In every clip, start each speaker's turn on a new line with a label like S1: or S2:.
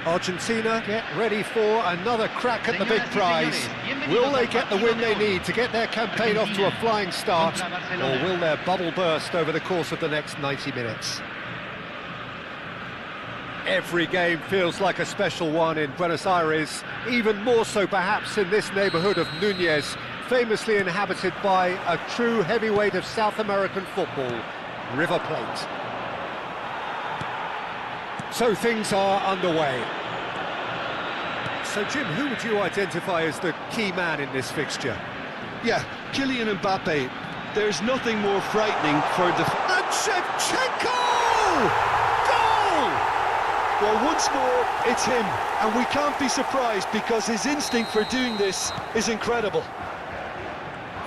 S1: Argentina get ready for another crack at the big prize. Will they get the win they need to get their campaign off to a flying start, or will their bubble burst over the course of the next 90 minutes? Every game feels like a special one in Buenos Aires, even more so perhaps in this neighbourhood of Núñez, famously inhabited by a true heavyweight of South American football, River Plate. So things are underway. So Jim, who would you identify as the key man in this fixture?
S2: Yeah, Kylian Mbappe. There's nothing more frightening for the...
S1: And Shevchenko! Goal!
S2: Well, once more, it's him, and we can't be surprised because his instinct for doing this is incredible.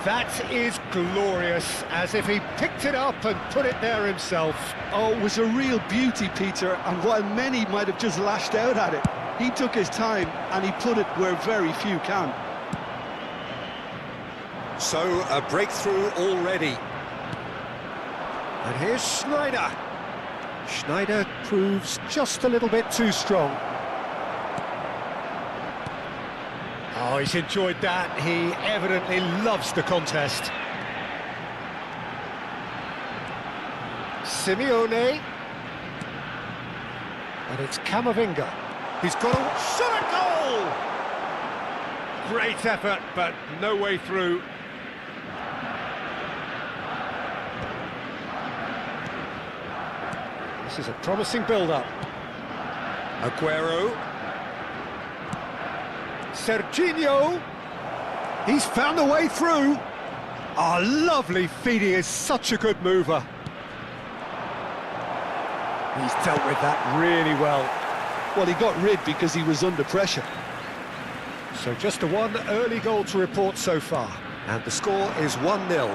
S1: That is glorious, as if he picked it up and put it there himself.
S2: Oh, it was a real beauty, Peter, and while many might have just lashed out at it, he took his time and he put it where very few can.
S1: So, a breakthrough already. And here's Schneider. Schneider proves just a little bit too strong. Oh, he's enjoyed that. He evidently loves the contest. Simeone. And it's Camavinga. He's got a shot at goal! Great effort, but no way through. This is a promising build-up. Aguero. Serginho, he's found a way through. Oh, lovely feed, he is such a good mover. He's dealt with that really well.
S2: Well, he got rid because he was under pressure.
S1: So just a one early goal to report so far. And the score is 1-0.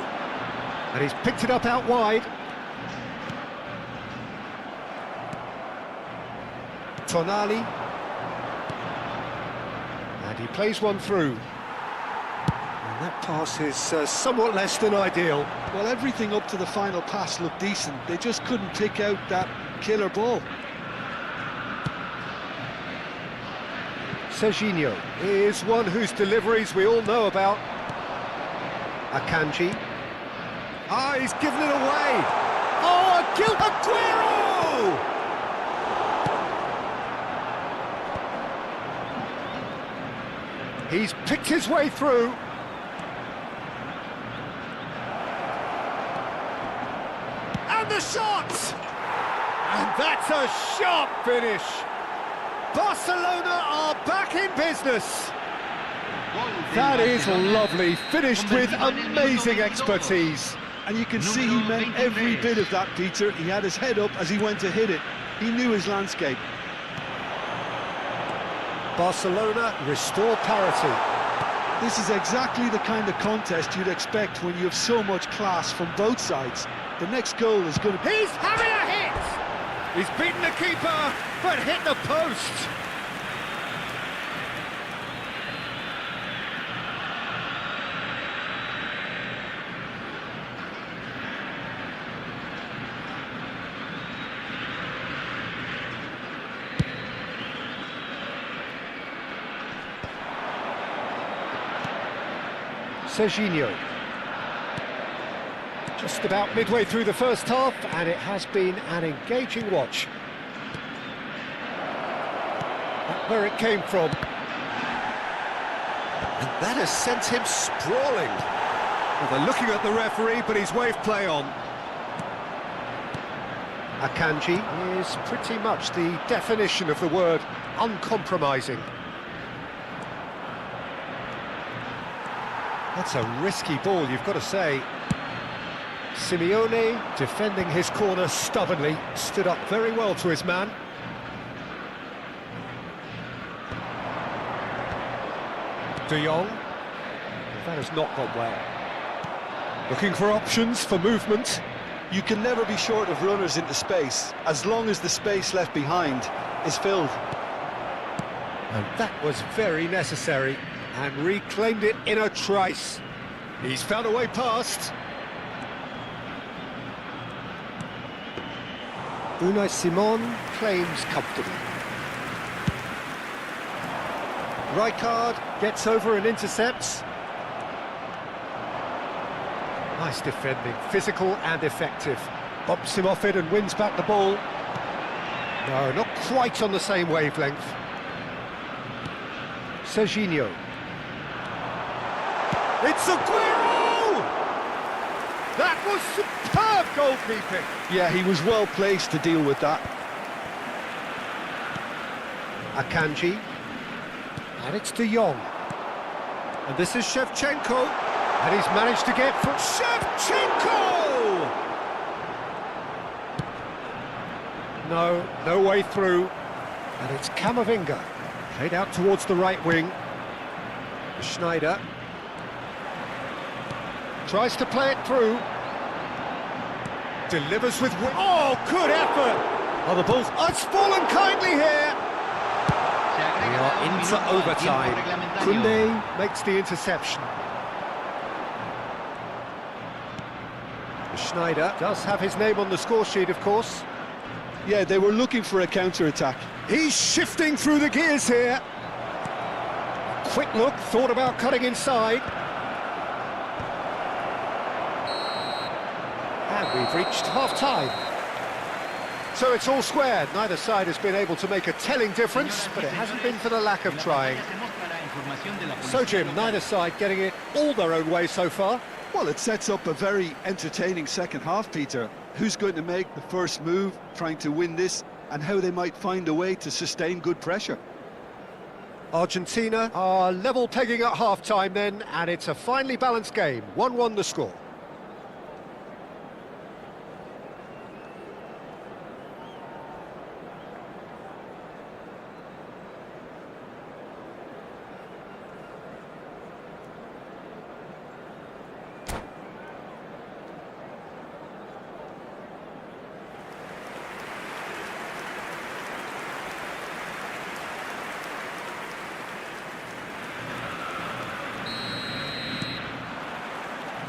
S1: And he's picked it up out wide. Tonali. And he plays one through. And that pass is somewhat less than ideal.
S2: Well, everything up to the final pass looked decent. They just couldn't pick out that killer ball.
S1: Serginho is one whose deliveries we all know about. Akanji. Ah, he's given it away. Oh, Aguero! He's picked his way through. And the shot! And that's a sharp finish. Barcelona are back in business. That is lovely, finished with amazing expertise.
S2: And you can see he meant every bit of that, Peter. He had his head up as he went to hit it. He knew his landscape.
S1: Barcelona restore parity.
S2: This is exactly the kind of contest you'd expect when you have so much class from both sides. The next goal is going to be...
S1: He's having a hit! He's beaten the keeper, but hit the post. Serginho. Just about midway through the first half, and it has been an engaging watch. That's where it came from. And that has sent him sprawling. Well, they're looking at the referee, but he's waved play on. Akanji is pretty much the definition of the word uncompromising. That's a risky ball, you've got to say. Simeone, defending his corner stubbornly, stood up very well to his man. De Jong. That has not gone well. Looking for options for movement.
S2: You can never be short of runners into space, as long as the space left behind is filled.
S1: And that was very necessary, and reclaimed it in a trice. He's found a way past. Unai Simon claims comfortably. Rijkaard gets over and intercepts. Nice defending, physical and effective. Bumps him off it and wins back the ball. No, not quite on the same wavelength. Serginho. It's Aguero! That was superb goalkeeping.
S2: Yeah, he was well placed to deal with that.
S1: Akanji. And it's De Jong. And this is Shevchenko. And he's managed to get for Shevchenko! No way through. And it's Camavinga. Played out towards the right wing. Schneider. Tries to play it through. Delivers with... Oh, good effort! Oh, the ball's... Oh, it's fallen kindly here! We are into overtime. Koundé makes the interception. Schneider does have his name on the score sheet, of course.
S2: Yeah, they were looking for a counter-attack.
S1: He's shifting through the gears here. Quick look, thought about cutting inside. And we've reached half-time. So it's all square. Neither side has been able to make a telling difference, but it hasn't been for the lack of trying. So, Jim, neither side getting it all their own way so far.
S2: Well, it sets up a very entertaining second half, Peter. Who's going to make the first move, trying to win this, and how they might find a way to sustain good pressure.
S1: Argentina are level pegging at half-time then, and it's a finely balanced game. 1-1 the score.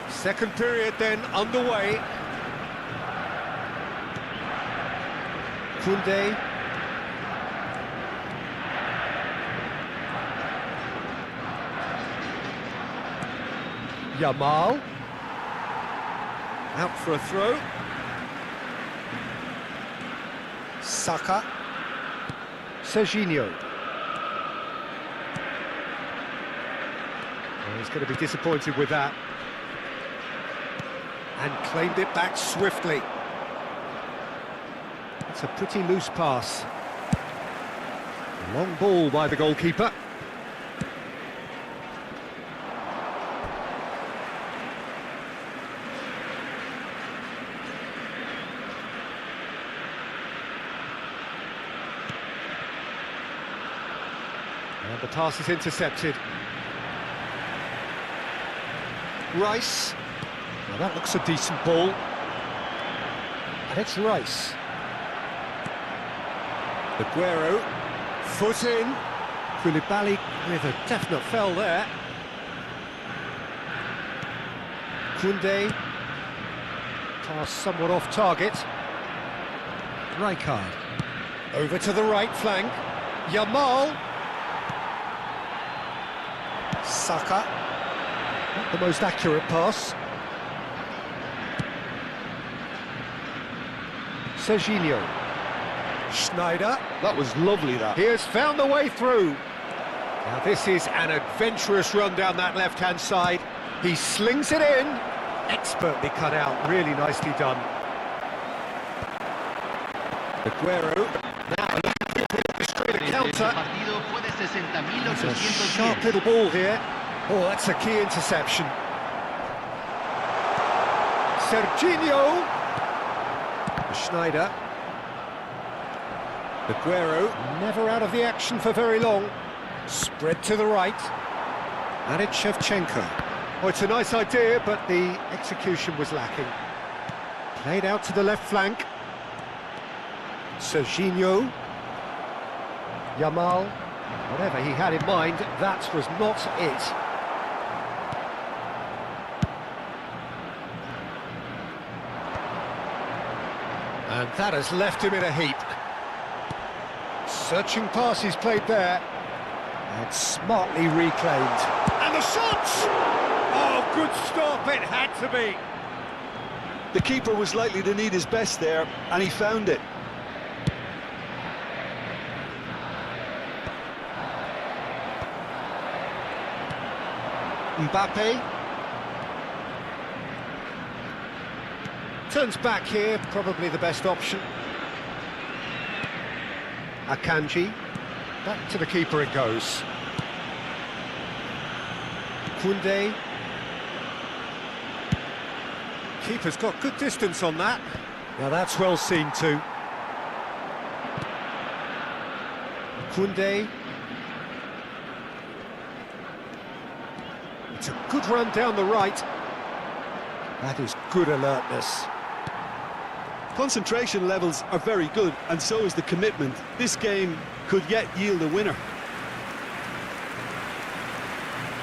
S1: Second period then underway. Koundé. Yamal. Out for a throw. Saka. Serginho. Oh, he's going to be disappointed with that. And claimed it back swiftly. It's a pretty loose pass. Long ball by the goalkeeper. And the pass is intercepted. Rice. Well, that looks a decent ball. And it's Rice. Aguero. Foot in. Koulibaly with a definite foul there. Koundé. Pass somewhat off target. Rijkaard. Over to the right flank. Yamal. Saka. Not the most accurate pass. Serginho. Schneider.
S2: That was lovely, that.
S1: He has found the way through. Now this is an adventurous run down that left-hand side. He slings it in. Expertly cut out. Really nicely done. Aguero. Now straight a counter. It's a sharp little ball here. Oh, that's a key interception. Serginho. Schneider. Aguero, never out of the action for very long. Spread to the right. And it's Shevchenko. Oh, it's a nice idea, but the execution was lacking. Played out to the left flank. Serginho. Yamal. Whatever he had in mind, that was not it. And that has left him in a heap. Searching pass he's played there. And smartly reclaimed. And the shot! Oh, good stop, it had to be.
S2: The keeper was likely to need his best there, and he found it.
S1: Mbappe. Turns back here, probably the best option. Akanji. Back to the keeper it goes. Koundé. Keeper's got good distance on that. Now that's well seen too. Koundé. It's a good run down the right. That is good alertness.
S2: Concentration levels are very good, and so is the commitment. This game could yet yield a winner.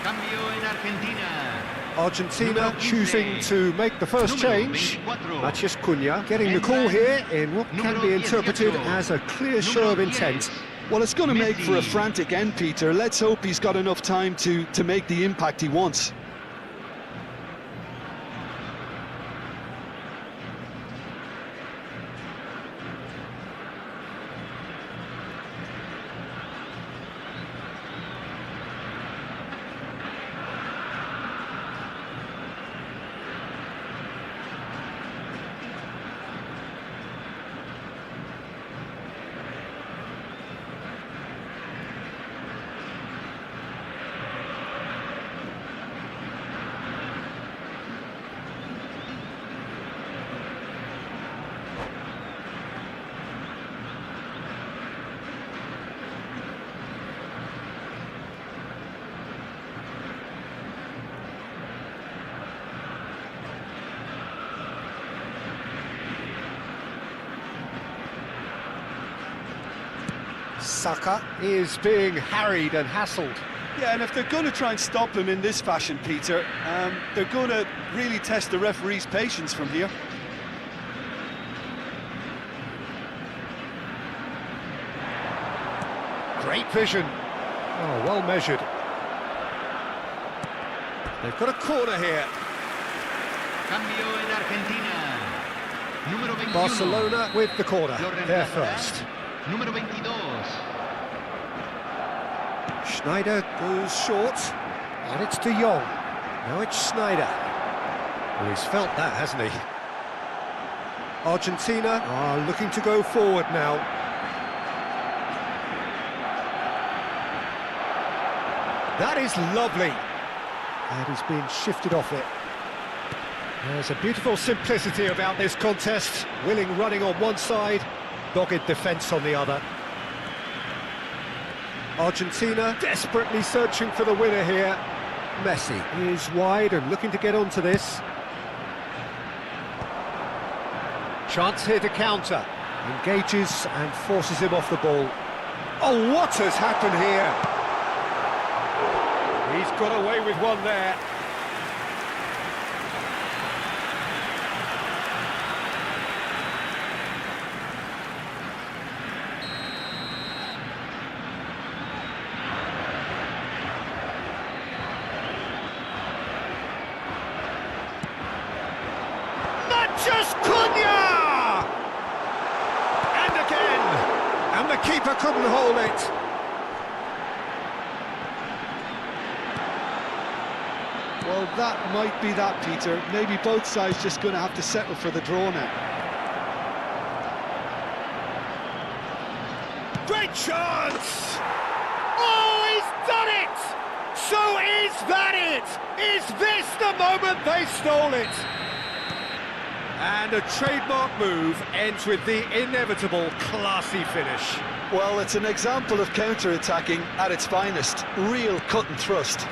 S3: Cambio en Argentina.
S1: Argentina choosing to make the first change. Matías Cunha getting the call here in what can be interpreted as a clear show of intent.
S2: Well, it's going to make for a frantic end, Peter. Let's hope he's got enough time to make the impact he wants.
S1: Saka is being harried and hassled.
S2: Yeah, and if they're going to try and stop him in this fashion, Peter, they're going to really test the referee's patience from here.
S1: Great vision. Oh, well measured. They've got a corner here.
S3: Cambio en Argentina. Número 21.
S1: Barcelona with the corner. They're first.
S3: Número 22.
S1: Schneider goes short, and it's De Jong. Now it's Schneider. Well, he's felt that, hasn't he? Argentina are looking to go forward now. That is lovely. And he's been shifted off it. There's a beautiful simplicity about this contest. Willing running on one side, dogged defence on the other. Argentina desperately searching for the winner here. Messi is wide and looking to get onto this. Chance here to counter. Engages and forces him off the ball. Oh, what has happened here? He's got away with one there. Just Cunha! And again! And the keeper couldn't hold it.
S2: Well, that might be that, Peter. Maybe both sides just going to have to settle for the draw now.
S1: Great chance! Oh, he's done it! So is that it? Is this the moment they stole it? And a trademark move ends with the inevitable classy finish.
S2: Well, it's an example of counter-attacking at its finest. Real cut and thrust.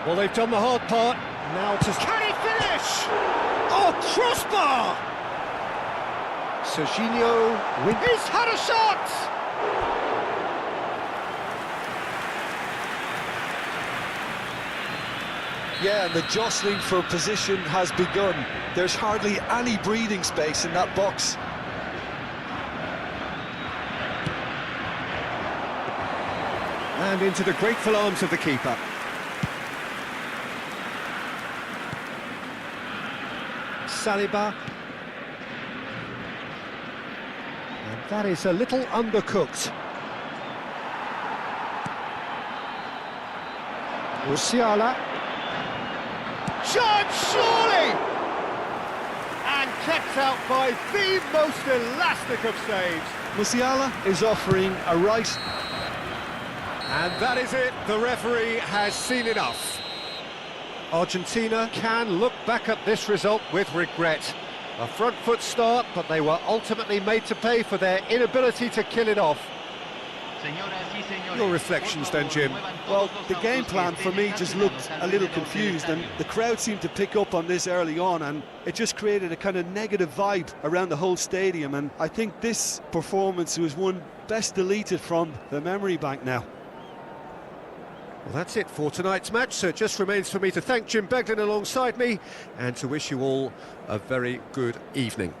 S1: Well, they've done the hard part. Now to... Can he finish? Oh, crossbar! Serginho... He's had a shot!
S2: Yeah, and the jostling for position has begun. There's hardly any breathing space in that box.
S1: And into the grateful arms of the keeper. Saliba. And that is a little undercooked. Musiala. Chance, surely! And kept out by the most elastic of saves.
S2: Musiala is offering a right.
S1: And that is it, the referee has seen enough. Argentina can look back at this result with regret. A front foot start, but they were ultimately made to pay for their inability to kill it off. Your reflections then, Jim?
S2: Well, the game plan for me just looked a little confused, and the crowd seemed to pick up on this early on, and it just created a kind of negative vibe around the whole stadium, and I think this performance was one best deleted from the memory bank now.
S1: Well, that's it for tonight's match, so it just remains for me to thank Jim Beglin alongside me and to wish you all a very good evening.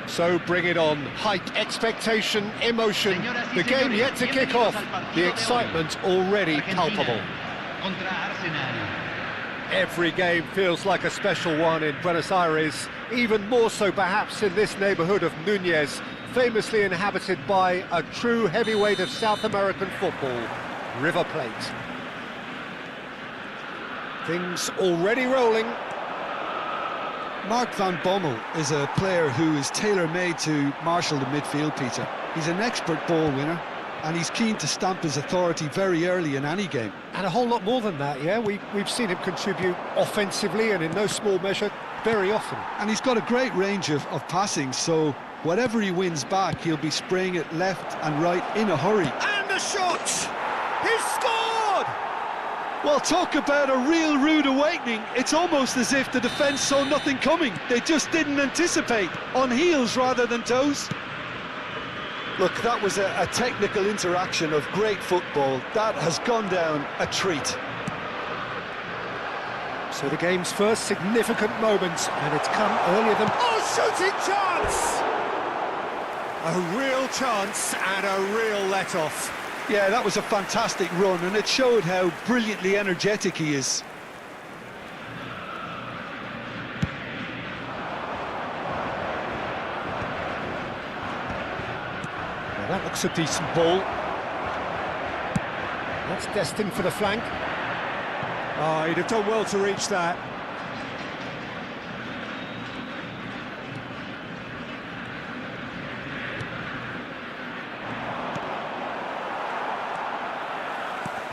S1: So bring it on. Hype, expectation, emotion. The game yet to kick off. The excitement already palpable. Every game feels like a special one in Buenos Aires, even more so perhaps in this neighbourhood of Núñez, famously inhabited by a true heavyweight of South American football, River Plate. Things already rolling.
S2: Mark van Bommel is a player who is tailor-made to marshal the midfield, Peter. He's an expert ball winner, and he's keen to stamp his authority very early in any game.
S1: And a whole lot more than that, yeah? We've seen him contribute offensively and in no small measure very often.
S2: And he's got a great range of passing, so whatever he wins back, he'll be spraying it left and right in a hurry.
S1: And the shot! He's scored!
S2: Well, talk about a real rude awakening. It's almost as if the defence saw nothing coming. They just didn't anticipate, on heels rather than toes. Look, that was a technical interaction of great football. That has gone down a treat.
S1: So the game's first significant moment, and it's come earlier than... Oh, shooting chance! A real chance and a real let-off.
S2: Yeah, that was a fantastic run, and it showed how brilliantly energetic he is.
S1: Now that looks a decent ball. That's destined for the flank. Oh, he'd have done well to reach that.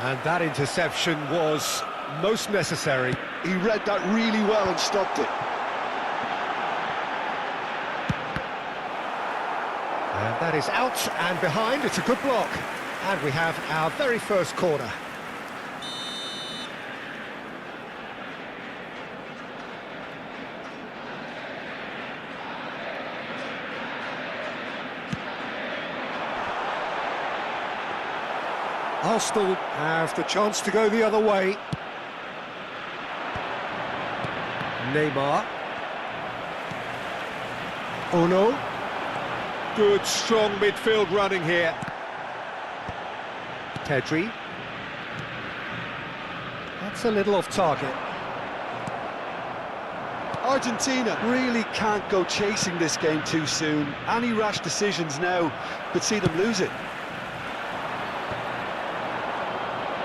S1: And that interception was most necessary.
S2: He read that really well and stopped it.
S1: And that is out and behind. It's a good block. And we have our very first corner. Arsenal have the chance to go the other way. Neymar. Oh no. Good, strong midfield running here. Pedri. That's a little off target.
S2: Argentina really can't go chasing this game too soon. Any rash decisions now could see them lose it.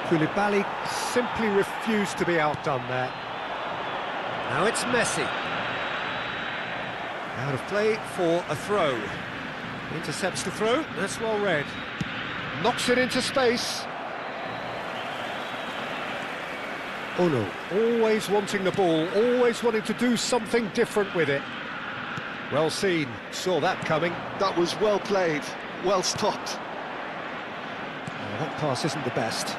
S1: Koulibaly simply refused to be outdone there. Now it's Messi. Out of play for a throw. Intercepts the throw, that's well read. Knocks it into space. Oh no, always wanting the ball, always wanting to do something different with it. Well seen, saw that coming.
S2: That was well played, well stopped.
S1: That pass isn't the best.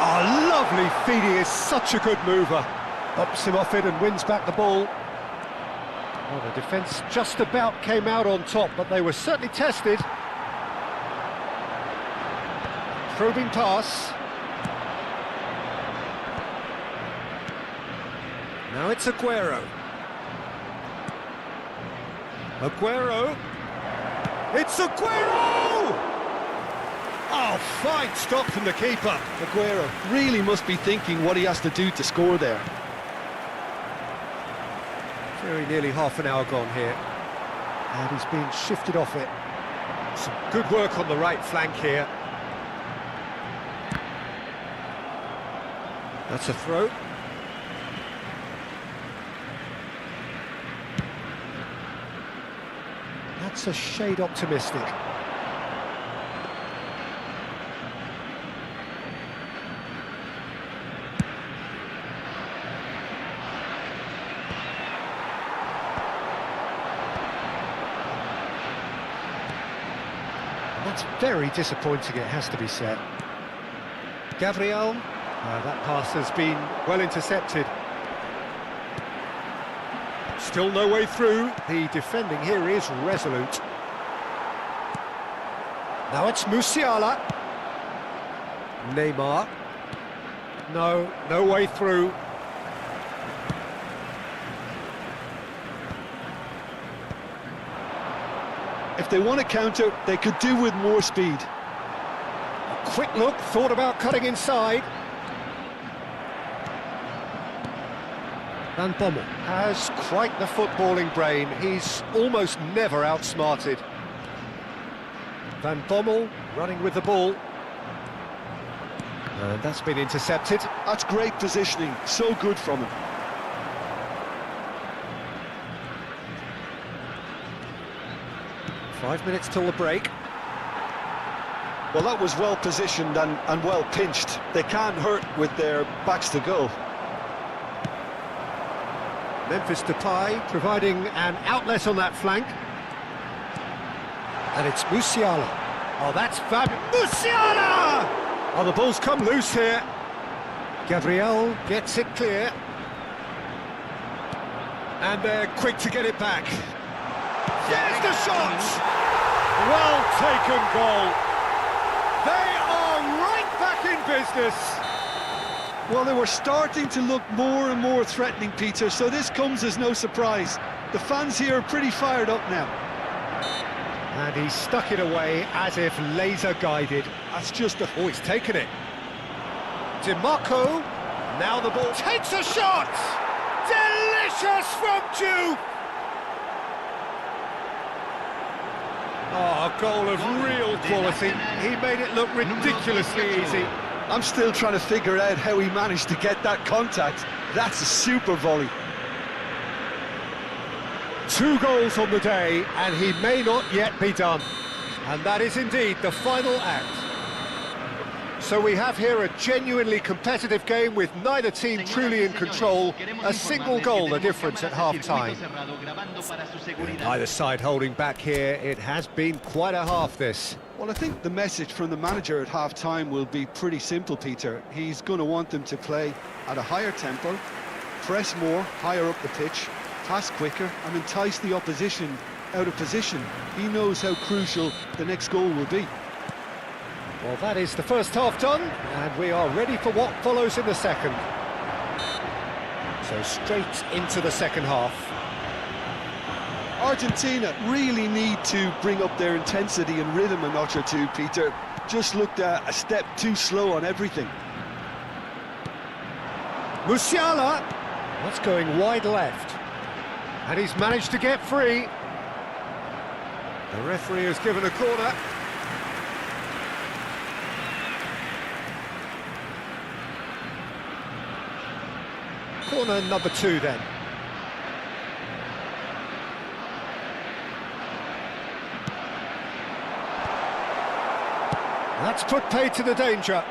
S1: Oh, lovely feed, he is such a good mover. Ups him off it and wins back the ball. Well, the defence just about came out on top, but they were certainly tested. Probing pass. Now it's Aguero. Aguero. It's Aguero! Oh, fine stop from the keeper.
S2: Aguero really must be thinking what he has to do to score there.
S1: Very nearly half an hour gone here. And he's being shifted off it. Some good work on the right flank here. That's a throw. That's a shade optimistic. That's very disappointing, it has to be said. Gabriel, that pass has been well intercepted. Still no way through. The defending here is resolute. Now it's Musiala. Neymar. No way through.
S2: If they want to counter, they could do with more speed.
S1: A quick look, thought about cutting inside. Van Bommel has quite the footballing brain. He's almost never outsmarted. Van Bommel running with the ball. And that's been intercepted.
S2: That's great positioning, so good from him.
S1: Five minutes till the break.
S2: Well, that was well positioned and well pinched. They can't hurt with their backs to goal.
S1: Memphis Depay providing an outlet on that flank. And it's Musiala. Oh, that's fabulous. Musiala! Oh, the ball's come loose here. Gabriel gets it clear. And they're quick to get it back. There's the shot! Well taken goal. They are right back in business.
S2: Well, they were starting to look more and more threatening, Peter, so this comes as no surprise. The fans here are pretty fired up now.
S1: And he stuck it away as if laser-guided.
S2: That's just a...
S1: Oh, he's taken it. DiMarco. Now the ball takes a shot! Delicious from Juve! Oh, a goal of real quality. He made it look ridiculously easy.
S2: I'm still trying to figure out how he managed to get that contact. That's a super volley.
S1: 2 goals on the day, and he may not yet be done. And that is indeed the final act. So we have here a genuinely competitive game with neither team truly in control, a single goal the difference at half-time. Neither side holding back here, it has been quite a half this.
S2: Well, I think the message from the manager at half-time will be pretty simple, Peter. He's going to want them to play at a higher tempo, press more, higher up the pitch, pass quicker, and entice the opposition out of position. He knows how crucial the next goal will be.
S1: Well, that is the first half done, and we are ready for what follows in the second. So straight into the second half.
S2: Argentina really need to bring up their intensity and rhythm a notch or two, Peter. Just looked a step too slow on everything.
S1: Musiala! That's going wide left. And he's managed to get free. The referee has given a corner. Corner number 2 then. That's put paid to the danger.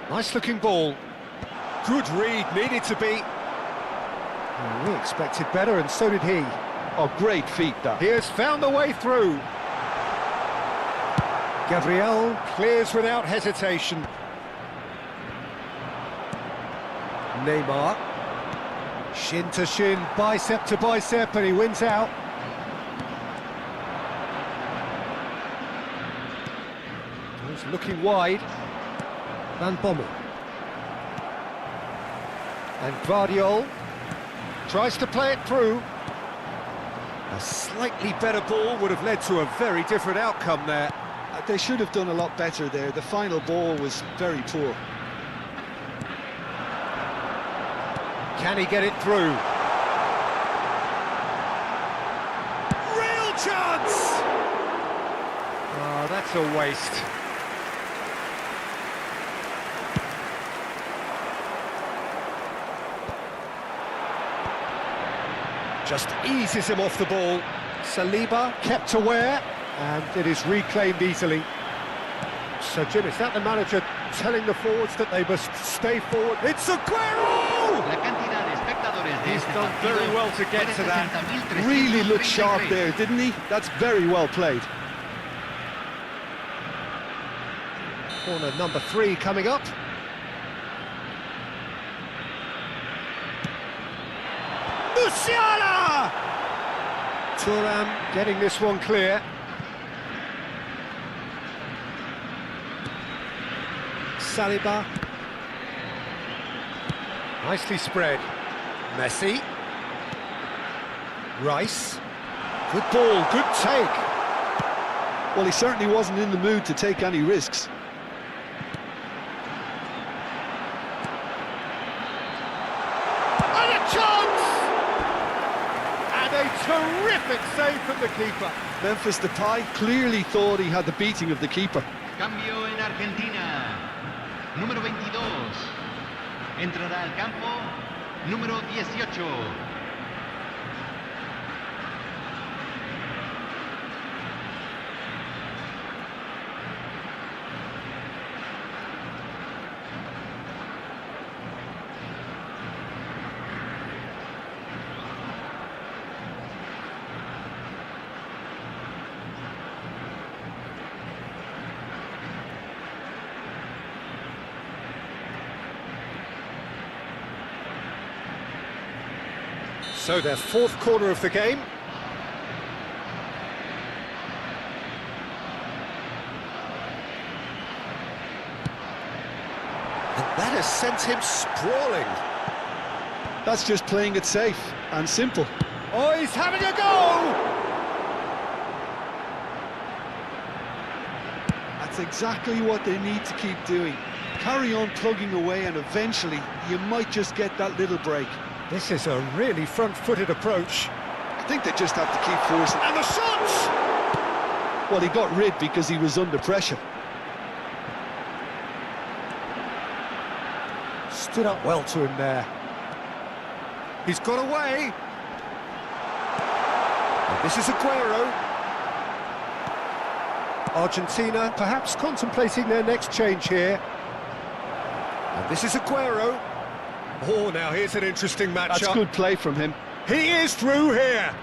S1: Nice looking ball. Good read, needed to be. Well, we expected better, and so did he.
S2: Oh, great feat, that.
S1: He has found a way through. Gabriel clears without hesitation. Neymar. Shin to shin, bicep to bicep, and he wins out. He's looking wide. Van Bommel. And Guardiol tries to play it through. A slightly better ball would have led to a very different outcome there.
S2: They should have done a lot better there. The final ball was very poor.
S1: Can he get it through? Real chance! Oh, that's a waste. Just eases him off the ball. Saliba kept aware, and it is reclaimed easily. So, Jim, is that the manager telling the forwards that they must stay forward? It's Aguero! He's done very well to get to that.
S2: Really looked sharp there, didn't he? That's very well played.
S1: Corner number 3 coming up. Musiala! Thuram getting this one clear. Saliba. Nicely spread. Messi. Rice. Good ball, good take.
S2: Well, he certainly wasn't in the mood to take any risks.
S1: And a chance! And a terrific save from the keeper.
S2: Memphis Depay clearly thought he had the beating of the keeper.
S3: Cambio en Argentina. Número 22. Entrará al campo. Número 18.
S1: So their 4th corner of the game. And that has sent him sprawling.
S2: That's just playing it safe and simple.
S1: Oh, he's having a go!
S2: That's exactly what they need to keep doing. Carry on plugging away, and eventually you might just get that little break.
S1: This is a really front-footed approach.
S2: I think they just have to keep forcing.
S1: And the shot!
S2: Well, he got rid because he was under pressure.
S1: Stood up well to him there. He's got away. And this is Aguero. Argentina perhaps contemplating their next change here. And this is Aguero. Oh, now here's an interesting matchup.
S2: That's good play from him.
S1: He is through here.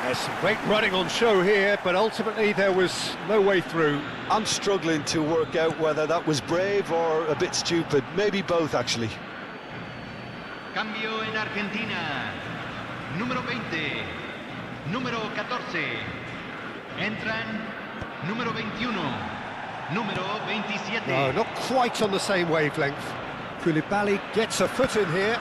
S1: There's some great running on show here, but ultimately there was no way through.
S2: I'm struggling to work out whether that was brave or a bit stupid. Maybe both, actually.
S3: Cambio en Argentina. Número 20. Número 14. Entran número 21. Número 27.
S1: No, not quite on the same wavelength. Koulibaly gets a foot in here.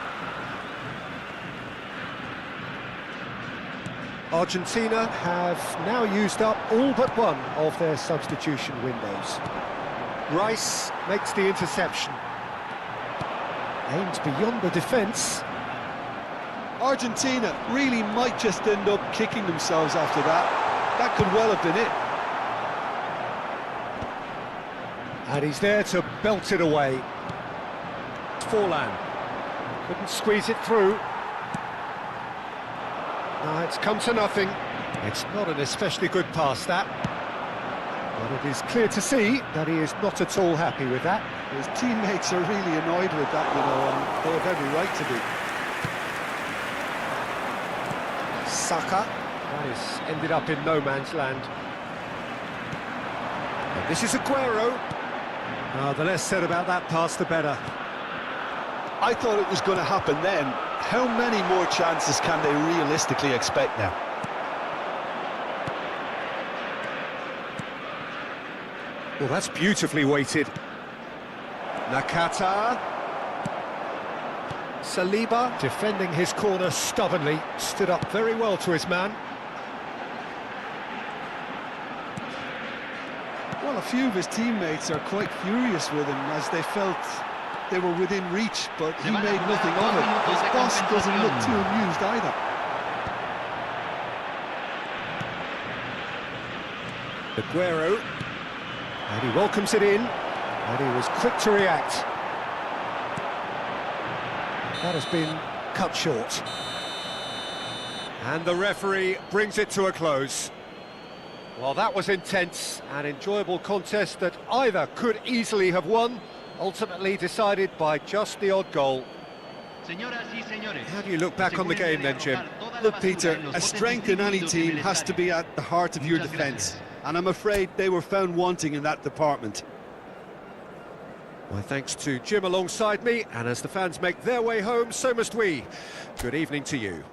S1: Argentina have now used up all but one of their substitution windows. Rice makes the interception. Aims beyond the defence.
S2: Argentina really might just end up kicking themselves after that. That could well have been it.
S1: And he's there to belt it away. Forlan couldn't squeeze it through. No, it's come to nothing. It's not an especially good pass, that. But it is clear to see that he is not at all happy with that.
S2: His teammates are really annoyed with that, you know, and they have every right to be.
S1: Saka. That has ended up in no man's land. And this is Aguero. The less said about that pass, the better.
S2: I thought it was going to happen then. How many more chances can they realistically expect now?
S1: Well, that's beautifully weighted. Nakata. Saliba, defending his corner stubbornly, stood up very well to his man.
S2: Well, a few of his teammates are quite furious with him as they felt they were within reach, but he made nothing of it. His boss doesn't look too amused either.
S1: Aguero, and he welcomes it in, and he was quick to react. That has been cut short. And the referee brings it to a close. Well, that was intense, an enjoyable contest that either could easily have won, ultimately decided by just the odd goal. How do you look back on the game then, Jim?
S2: Look, Peter, a strength in any team has to be at the heart of your defence, and I'm afraid they were found wanting in that department.
S1: My thanks to Jim alongside me, and as the fans make their way home, so must we. Good evening to you.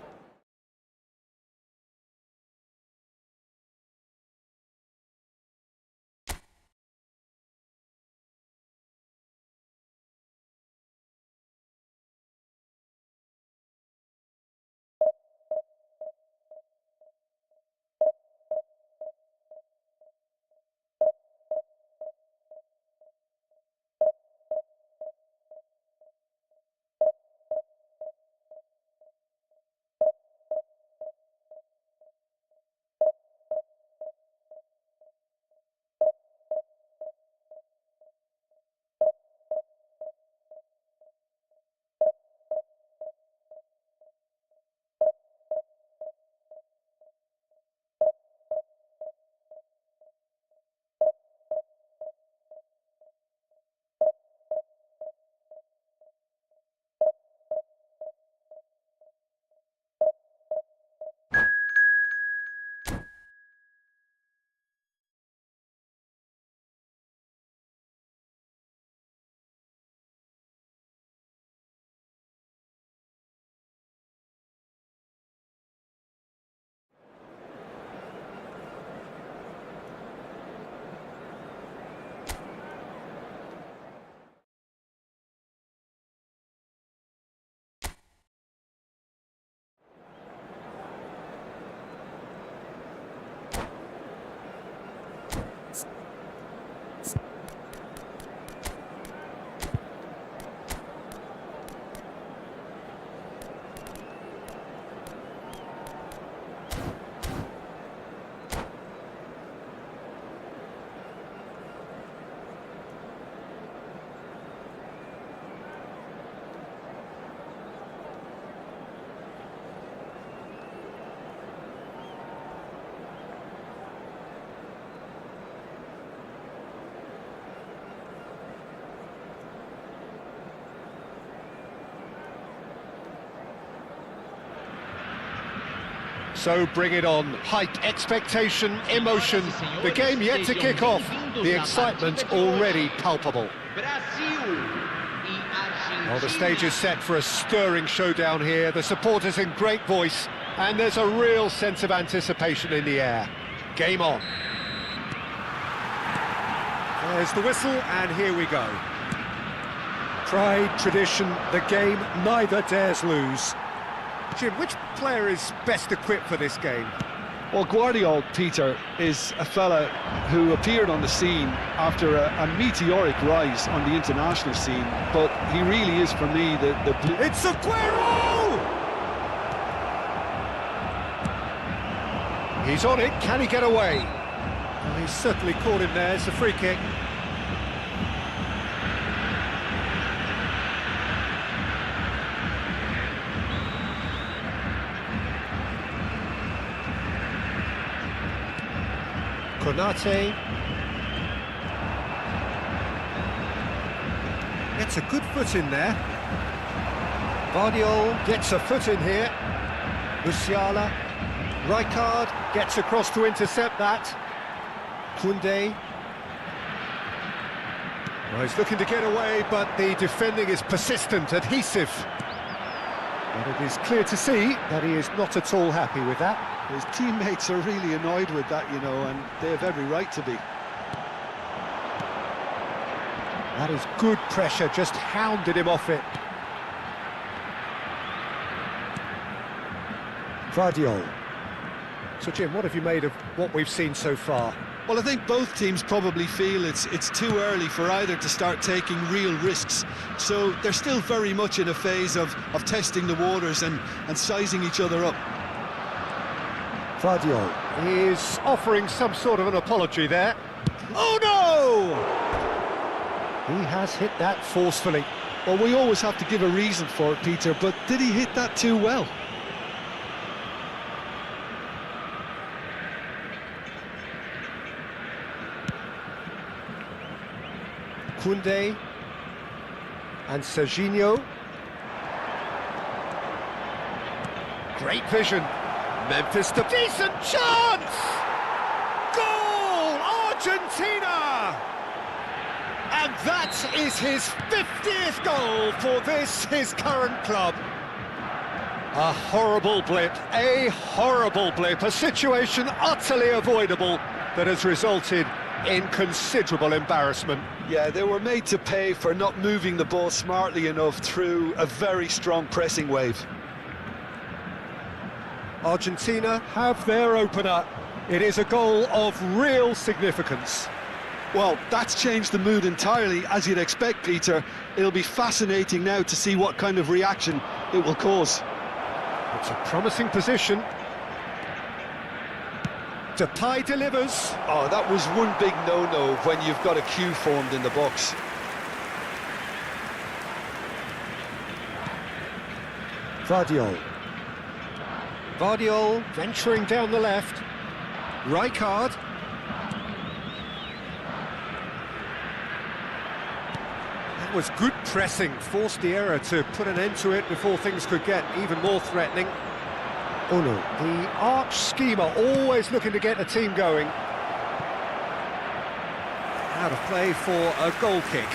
S1: So bring it on. Hype, expectation, emotion. The game yet to kick off. The excitement already palpable. Well, the stage is set for a stirring showdown here. The supporters in great voice, and there's a real sense of anticipation in the air. Game on. There's the whistle, and here we go. Pride, tradition, the game neither dares lose. Jim, which player is best equipped for this game?
S2: Well, Guardiola, Peter, is a fella who appeared on the scene after a meteoric rise on the international scene, but he really is, for me, the
S1: It's Aguero! He's on it, can he get away? Well, he's certainly caught him there, it's a free kick. Konate gets a good foot in there. Vardiol gets a foot in here. Musiala. Rijkaard gets across to intercept that. Koundé. Well, he's looking to get away, but the defending is persistent, adhesive. But it is clear to see that he is not at all happy with that.
S2: His teammates are really annoyed with that, you know, and they have every right to be.
S1: That is good pressure, just hounded him off it. Vardiol. So, Jim, what have you made of what we've seen so far?
S2: Well, I think both teams probably feel it's too early for either to start taking real risks. So they're still very much in a phase of testing the waters and sizing each other up.
S1: Vardiol is offering some sort of an apology there. Oh no! He has hit that forcefully.
S2: Well, we always have to give a reason for it, Peter, but did he hit that too well?
S1: Koundé and Serginho. Great vision. Memphis, the decent chance! Goal! Argentina! And that is his 50th goal for this, his current club. A horrible blip, a situation utterly avoidable that has resulted in considerable embarrassment.
S2: Yeah, they were made to pay for not moving the ball smartly enough through a very strong pressing wave.
S1: Argentina have their opener. It is a goal of real significance.
S2: Well, that's changed the mood entirely, as you'd expect, Peter. It'll be fascinating now to see what kind of reaction it will cause.
S1: It's a promising position. Depay delivers.
S2: Oh, that was one big no-no when you've got a queue formed in the box.
S1: Vardiol. Vardiol venturing down the left. Rijkaard. That was good pressing, forced the error to put an end to it before things could get even more threatening. Oh no, the arch schemer always looking to get the team going. Out of play for a goal kick.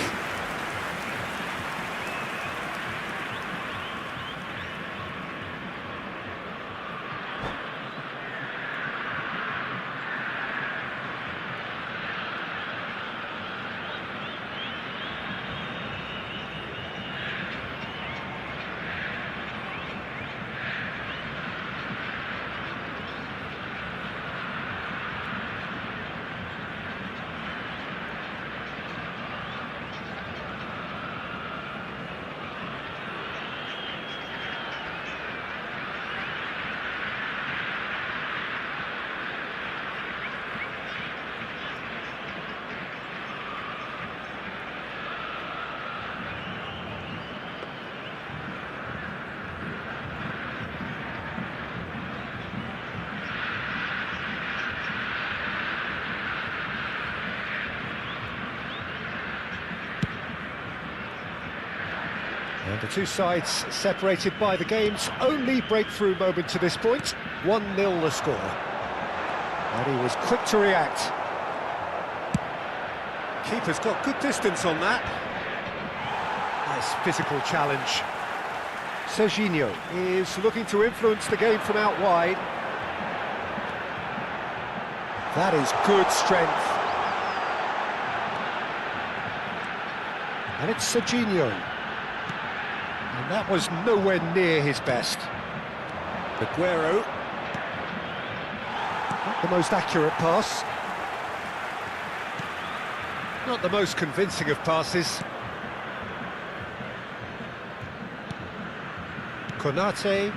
S1: And the two sides separated by the game's only breakthrough moment to this point. 1-0 the score. And he was quick to react. Keeper's got good distance on that. Nice physical challenge. Serginho is looking to influence the game from out wide. That is good strength. And it's Serginho. And that was nowhere near his best. Aguero. Not the most accurate pass. Not the most convincing of passes. Konate.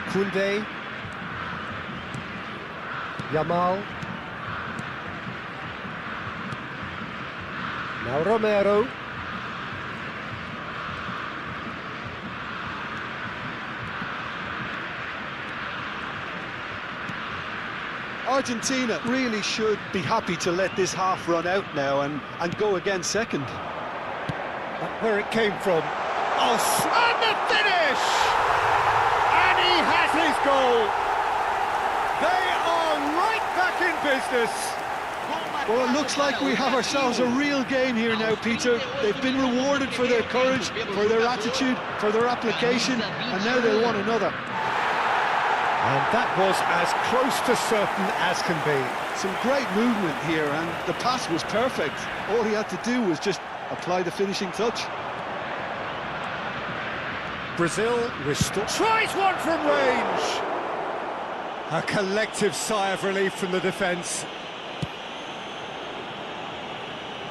S1: Koundé. Yamal. Now Romero.
S2: Argentina really should be happy to let this half run out now and go again second.
S1: Where it came from. Oh, and the finish! And he has his goal! They are right back in business!
S2: Well, it looks like we have ourselves a real game here now, Peter. They've been rewarded for their courage, for their attitude, for their application, and now they want another.
S1: And that was as close to certain as can be.
S2: Some great movement here, and the pass was perfect. All he had to do was just apply the finishing touch.
S1: Brazil tries one from range. A collective sigh of relief from the defence.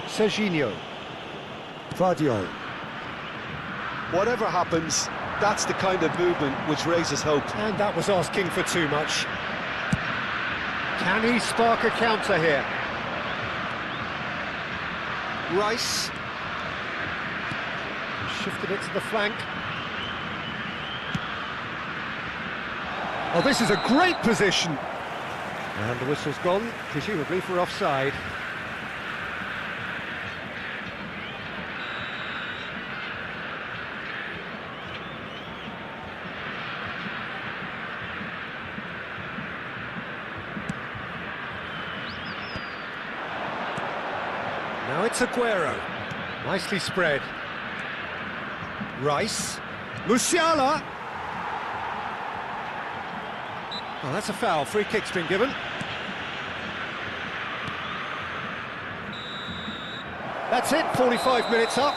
S1: Serginho. Vardiol.
S2: Whatever happens, that's the kind of movement which raises hope.
S1: And that was asking for too much. Can he spark a counter here? Rice. Shifted it to the flank. Oh, this is a great position. And the whistle's gone, presumably for offside. Now it's Aguero. Nicely spread. Rice. Musiala. Oh, that's a foul. Free kick's been given. That's it, 45 minutes up.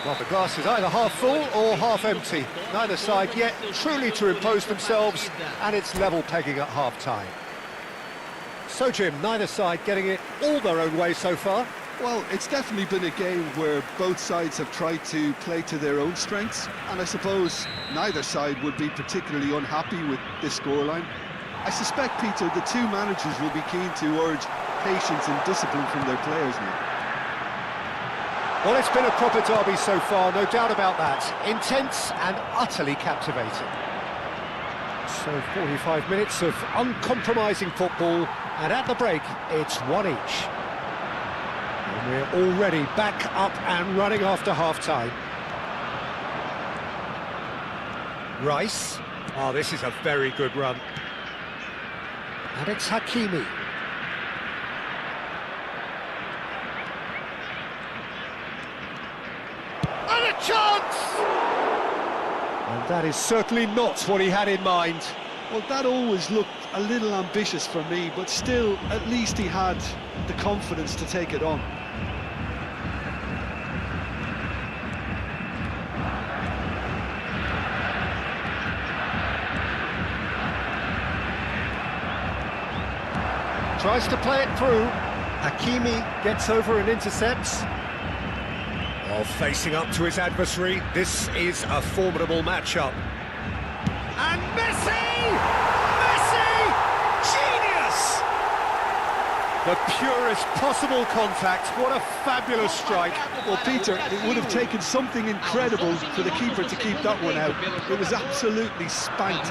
S1: Well, the glass is either half full or half empty. Neither side yet truly to impose themselves, and it's level pegging at half-time. So, Jim, neither side getting it all their own way so far.
S2: Well, it's definitely been a game where both sides have tried to play to their own strengths, and I suppose neither side would be particularly unhappy with this scoreline. I suspect, Peter, the two managers will be keen to urge patience and discipline from their players now.
S1: Well, it's been a proper derby so far, no doubt about that. Intense and utterly captivating. So 45 minutes of uncompromising football, and at the break, it's one each. And we're already back up and running after half-time. Rice. Oh, this is a very good run. And it's Hakimi. And a chance! And that is certainly not what he had in mind.
S2: Well, that always looked a little ambitious for me, but still, at least he had the confidence to take it on.
S1: Tries to play it through. Hakimi gets over and intercepts. Oh, facing up to his adversary, this is a formidable matchup. And Messi! Messi! Genius! The purest possible contact. What a fabulous strike.
S2: Well, Peter, it would have taken something incredible for the keeper to keep that one out. It was absolutely spanked.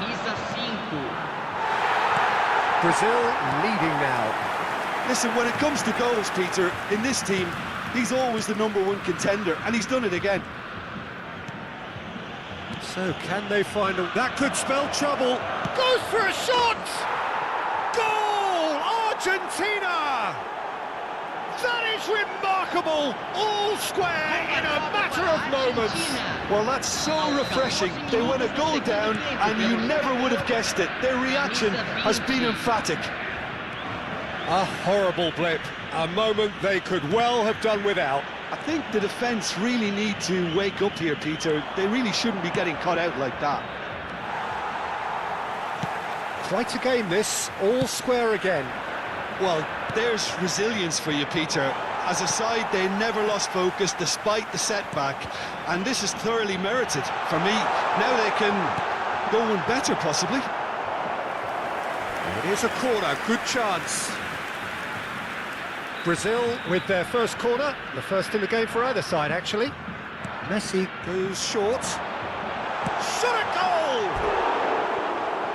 S1: Brazil leading now.
S2: Listen, when it comes to goals, Peter, in this team, He's always the #1 contender, and he's done it again.
S1: So can they find a... That could spell trouble. Goes for a shot! Goal! Argentina! That is remarkable! All square in a matter of moments.
S2: Well, that's so refreshing. They went a goal down, and you never would have guessed it. Their reaction has been emphatic.
S1: A horrible blip. A moment they could well have done without.
S2: I think the defence really need to wake up here, Peter. They really shouldn't be getting caught out like that.
S1: Quite a game this, all square again.
S2: Well, there's resilience for you, Peter. As a side, they never lost focus despite the setback, and this is thoroughly merited. For me, now they can go one better, possibly.
S1: It is a corner, good chance. Brazil with their first corner, the first in the game for either side, actually. Messi goes short. Shot at goal!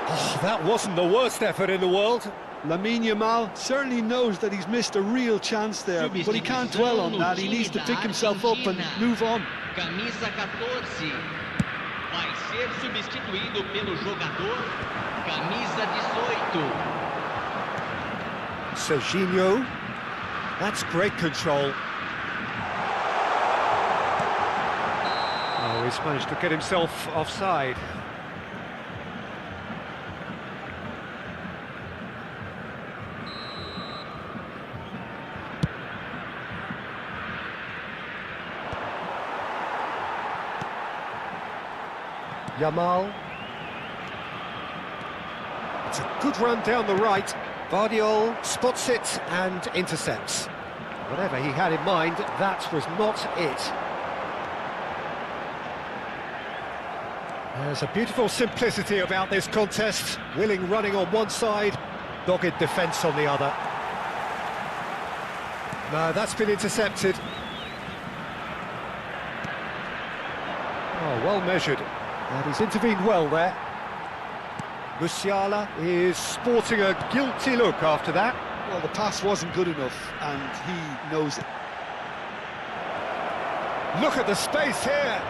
S1: Oh, that wasn't the worst effort in the world.
S2: Lamine Yamal certainly knows that he's missed a real chance there, but he can't dwell on that. He needs to pick himself up and move on.
S4: Camisa 14 vai ser substituído pelo jogador camisa 18.
S1: Serginho. That's great control. Oh, he's managed to get himself offside. Yamal. It's a good run down the right. Vardiol spots it and intercepts. Whatever he had in mind, that was not it. There's a beautiful simplicity about this contest. Willing running on one side, dogged defence on the other. No, that's been intercepted. Oh, well measured. And he's intervened well there. Musiala is sporting a guilty look after that.
S2: Well, the pass wasn't good enough, and he knows it.
S1: Look at the space here.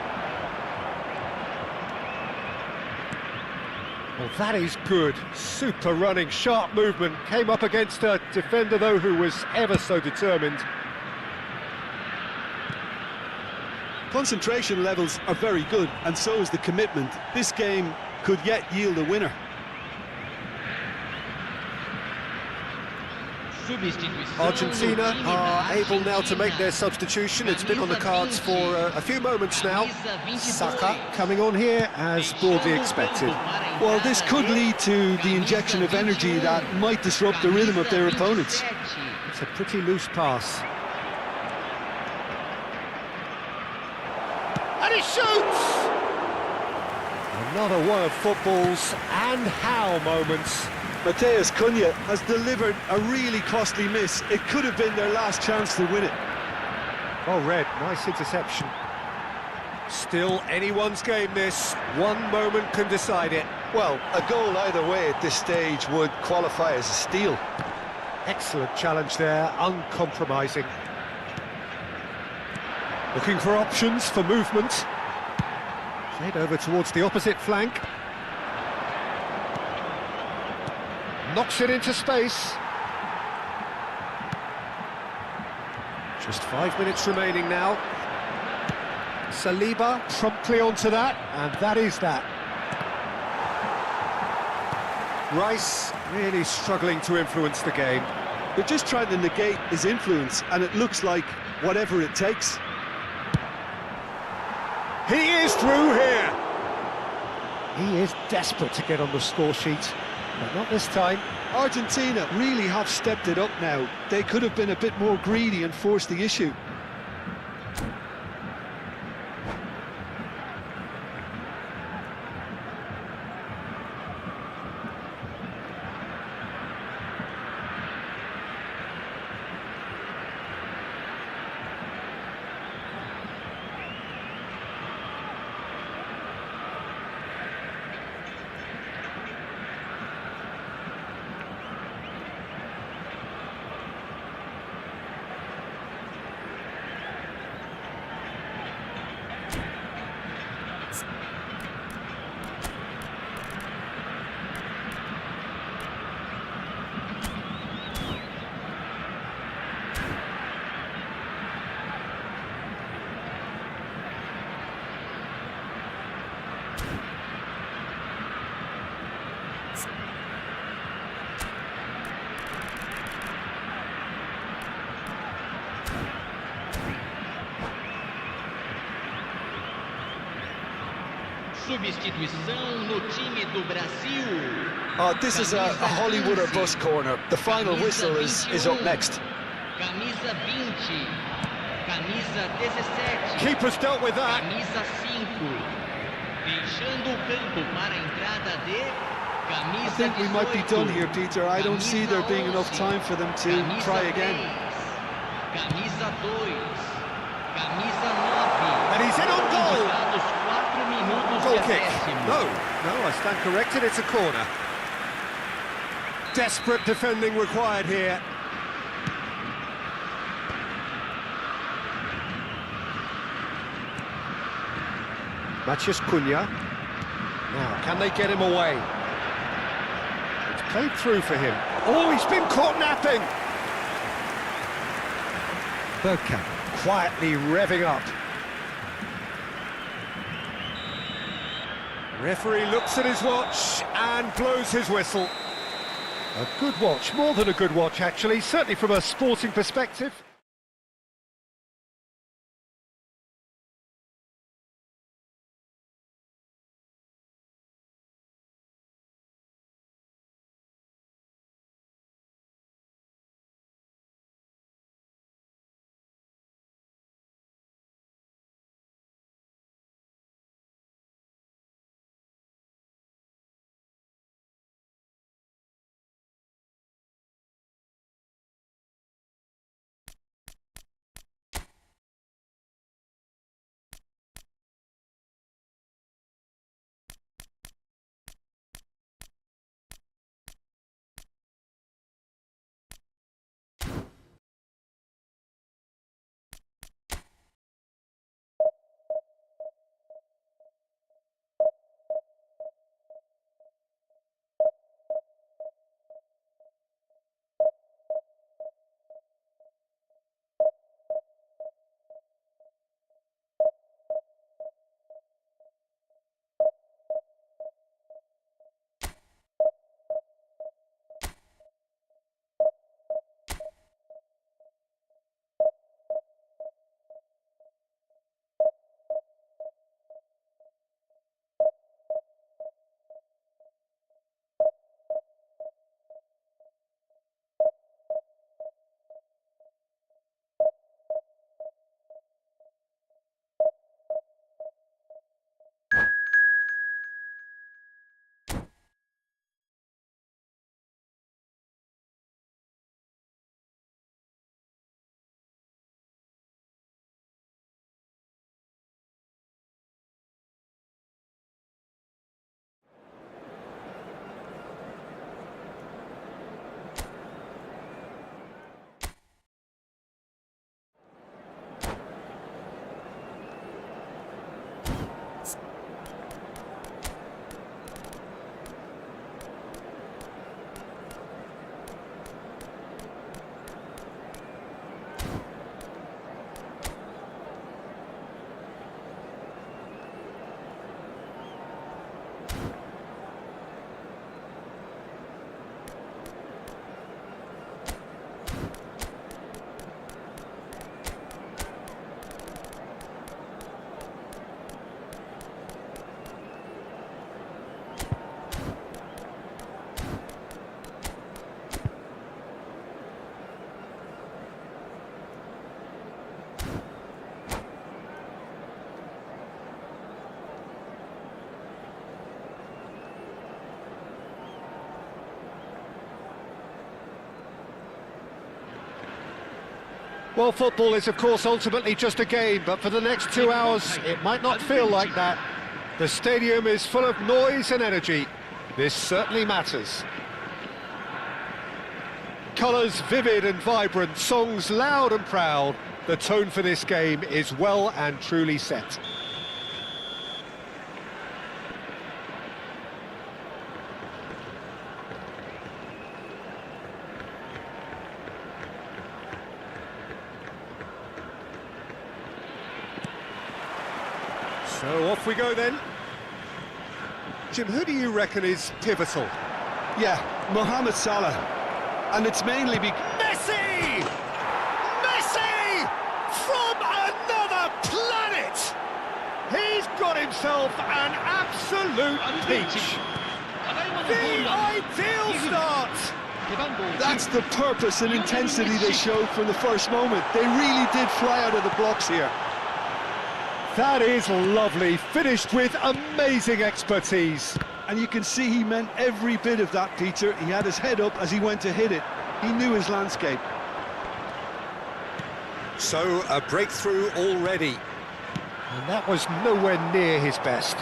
S1: Well, that is good. Super running, sharp movement. Came up against a defender, though, who was ever so determined.
S2: Concentration levels are very good, and so is the commitment. This game could yet yield a winner.
S1: Argentina are able now to make their substitution. It's been on the cards for a few moments now. Saka coming on here as broadly expected.
S2: Well, this could lead to the injection of energy that might disrupt the rhythm of their opponents.
S1: It's a pretty loose pass. And he shoots! Another one of football's and how moments.
S2: Mateus Cunha has delivered a really costly miss. It could have been their last chance to win it.
S1: Well read, nice interception. Still anyone's game this. One moment can decide it.
S2: Well, a goal either way at this stage would qualify as a steal.
S1: Excellent challenge there, uncompromising. Looking for options for movement. Played over towards the opposite flank. Knocks it into space. Just 5 minutes remaining now. Saliba promptly onto that, and that is that. Rice really struggling to influence the game.
S2: They're just trying to negate his influence, and it looks like whatever it takes.
S1: He is through here. He is desperate to get on the score sheet, but not this time.
S2: Argentina really have stepped it up now. They could have been a bit more greedy and forced the issue.
S4: Substituição no time do Brasil.
S2: Oh, this is a Hollywood or bust corner. The final whistle is up next.
S4: Camisa 20. Camisa 17.
S1: Keeper's dealt with that.
S4: Camisa 5. Deixando o campo para a entrada de camisa 18.
S2: I think we might be done here, Peter. I don't see there being enough time for them to try again.
S4: Camisa 2. Camisa 9.
S1: And he's in on goal.
S4: Indicados 4 minutos
S1: Goal
S4: de
S1: kick.
S4: acréscimo.
S1: No, I stand corrected, it's a corner. Desperate defending required here. Matheus Cunha. Now, can they get him away? It's played through for him. Oh, he's been caught napping! Bergkamp quietly revving up. Referee looks at his watch and blows his whistle. A good watch, more than a good watch actually, certainly from a sporting perspective. Well, football is, of course, ultimately just a game, but for the next 2 hours, it might not feel like that. The stadium is full of noise and energy. This certainly matters. Colours vivid and vibrant, songs loud and proud. The tone for this game is well and truly set. So off we go then. Jim, who do you reckon is pivotal?
S2: Yeah, Mohamed Salah. And it's mainly because...
S1: Messi! Messi! From another planet! He's got himself an absolute peach. The ideal start.
S2: That's the purpose and intensity they showed from the first moment. They really did fly out of the blocks here.
S1: That is lovely, finished with amazing expertise.
S2: And you can see he meant every bit of that, Peter. He had his head up as he went to hit it. He knew his landscape.
S1: So, a breakthrough already. And that was nowhere near his best.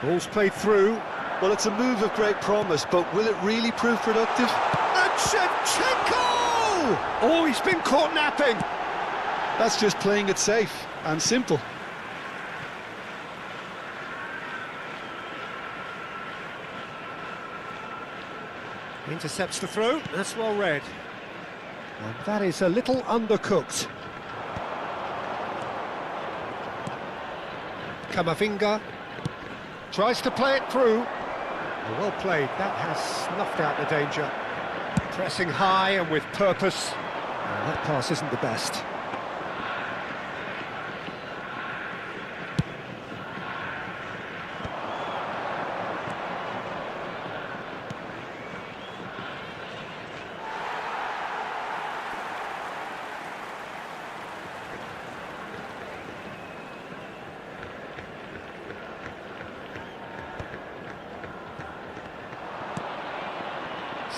S1: Ball's played through.
S2: Well, it's a move of great promise, but will it really prove productive?
S1: And Shevchenko! Oh, he's been caught napping.
S2: That's just playing it safe and simple.
S1: Intercepts the throw, that's well read. And that is a little undercooked. Kamavinga tries to play it through. Well played, that has snuffed out the danger. Pressing high and with purpose. Well, that pass isn't the best.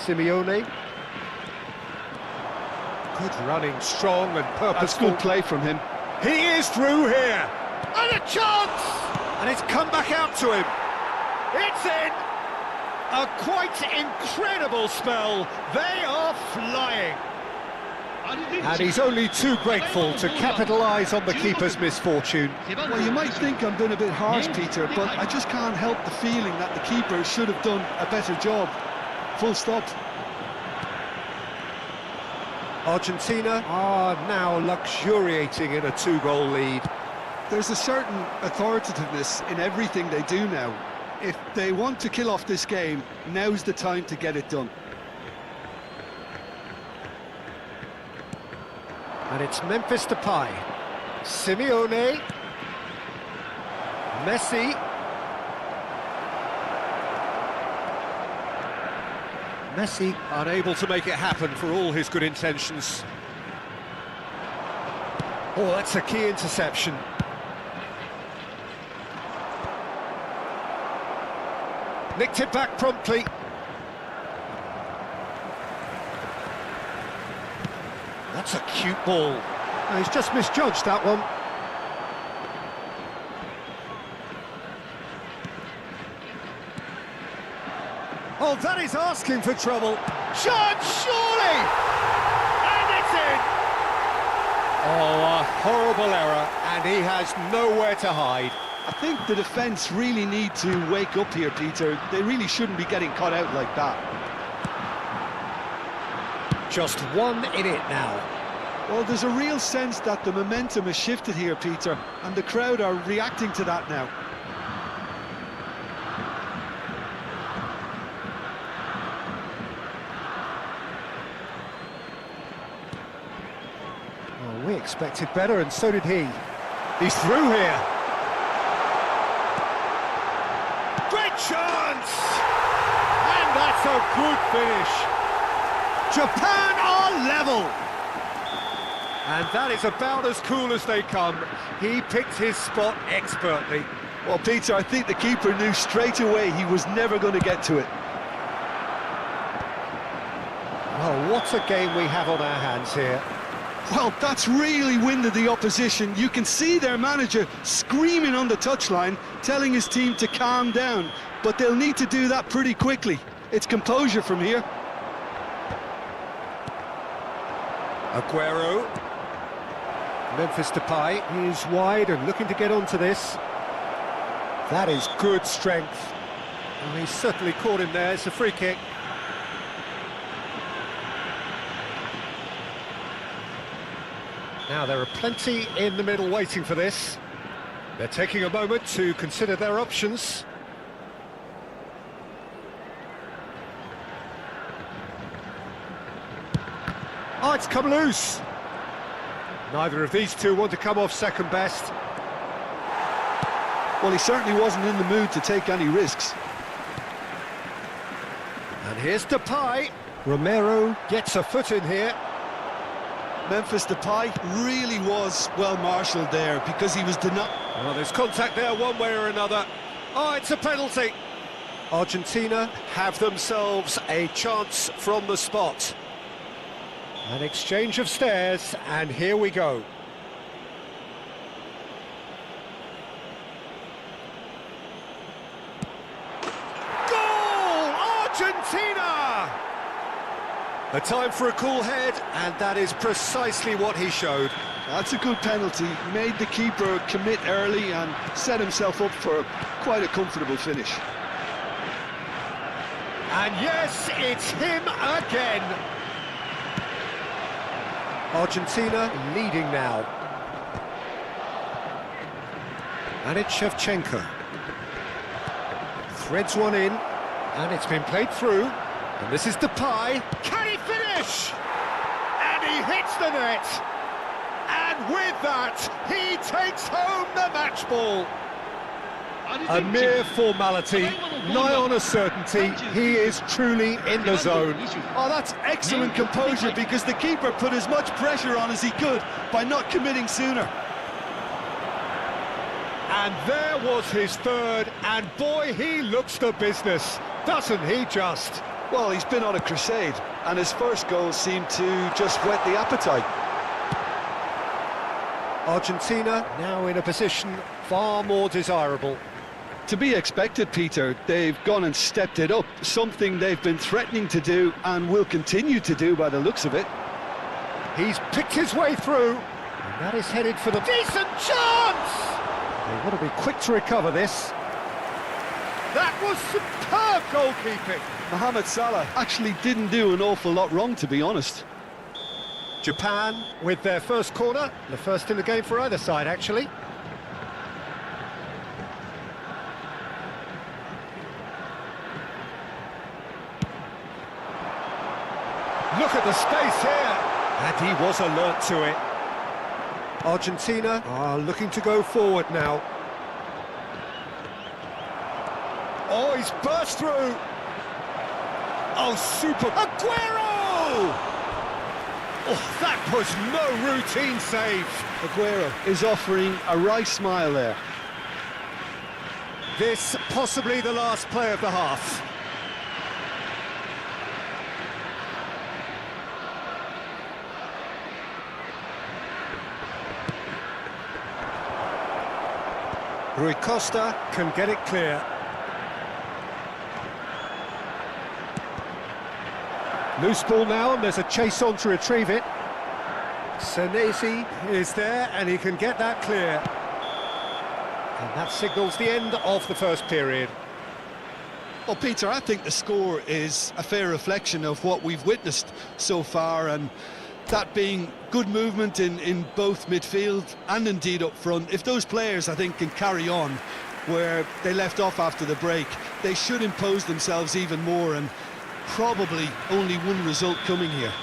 S1: Simeone. Good running, strong and purposeful.
S2: That's good play from him.
S1: He is through here. And a chance! And it's come back out to him. It's in. A quite incredible spell. They are flying. And he's only too grateful to capitalise on the keeper's misfortune.
S2: Well, you might think I'm being a bit harsh, Peter, but I just can't help the feeling that the keeper should have done a better job. Full stop.
S1: Argentina are now luxuriating in a 2-goal lead.
S2: There's a certain authoritativeness in everything they do now. If they want to kill off this game, now's the time to get it done.
S1: And it's Memphis Depay. Simeone. Messi. Messi unable to make it happen for all his good intentions. Oh, that's a key interception. Nicked it back promptly. That's a cute ball. Oh, he's just misjudged that one. Oh, that is asking for trouble. Chance, surely! And it's in! Oh, a horrible error, and he has nowhere to hide.
S2: I think the defence really need to wake up here, Peter. They really shouldn't be getting caught out like that.
S1: Just one in it now.
S2: Well, there's a real sense that the momentum has shifted here, Peter, and the crowd are reacting to that now.
S1: We expected better, and so did he. He's through here. Great chance! And that's a good finish. Japan are level. And that is about as cool as they come. He picked his spot expertly.
S2: Well, Peter, I think the keeper knew straight away he was never going to get to it.
S1: Well, what a game we have on our hands here.
S2: Well, that's really winded the opposition. You can see their manager screaming on the touchline, telling his team to calm down, but they'll need to do that pretty quickly. It's composure from here.
S1: Aguero. Memphis Depay is wide and looking to get onto this. That is good strength. And he certainly caught him there. It's a free kick. Now, there are plenty in the middle waiting for this. They're taking a moment to consider their options. Oh, it's come loose. Neither of these two want to come off second best.
S2: Well, he certainly wasn't in the mood to take any risks.
S1: And here's Depay. Romero gets a foot in here.
S2: Memphis Depay really was well marshalled there because he was denied.
S1: Well, there's contact there one way or another. Oh, it's a penalty. Argentina have themselves a chance from the spot. An exchange of stares, and here we go. Goal! Argentina! A time for a cool head, and that is precisely what he showed.
S2: That's a good penalty. Made the keeper commit early and set himself up for quite a comfortable finish.
S1: And yes, it's him again. Argentina leading now. And it's Shevchenko. Threads one in, and it's been played through. And this is Depay. Can he finish? And he hits the net. And with that, he takes home the match ball. A mere formality, nigh on a certainty. He is truly in the zone.
S2: Oh, that's excellent composure because the keeper put as much pressure on as he could by not committing sooner.
S1: And there was his third, and boy, he looks the business, doesn't he just?
S2: Well, he's been on a crusade, and his first goal seemed to just whet the appetite.
S1: Argentina now in a position far more desirable.
S2: To be expected, Peter. They've gone and stepped it up, something they've been threatening to do and will continue to do by the looks of it.
S1: He's picked his way through, and that is headed for the decent chance! They want to be quick to recover this. That was superb goalkeeping.
S2: Mohamed Salah actually didn't do an awful lot wrong, to be honest.
S1: Japan with their first corner, the first in the game for either side, actually. Look at the space here, and he was alert to it. Argentina are looking to go forward now. Oh, he's burst through. Oh, super. Aguero! Oh, that was no routine save.
S2: Aguero is offering a wry smile there.
S1: This possibly the last play of the half. Rui Costa can get it clear. Loose ball now, and there's a chase on to retrieve it. Senesi is there, and he can get that clear. And that signals the end of the first period.
S2: Well, Peter, I think the score is a fair reflection of what we've witnessed so far, and that being good movement in both midfield and indeed up front. If those players, I think, can carry on where they left off after the break, they should impose themselves even more, and probably only one result coming here.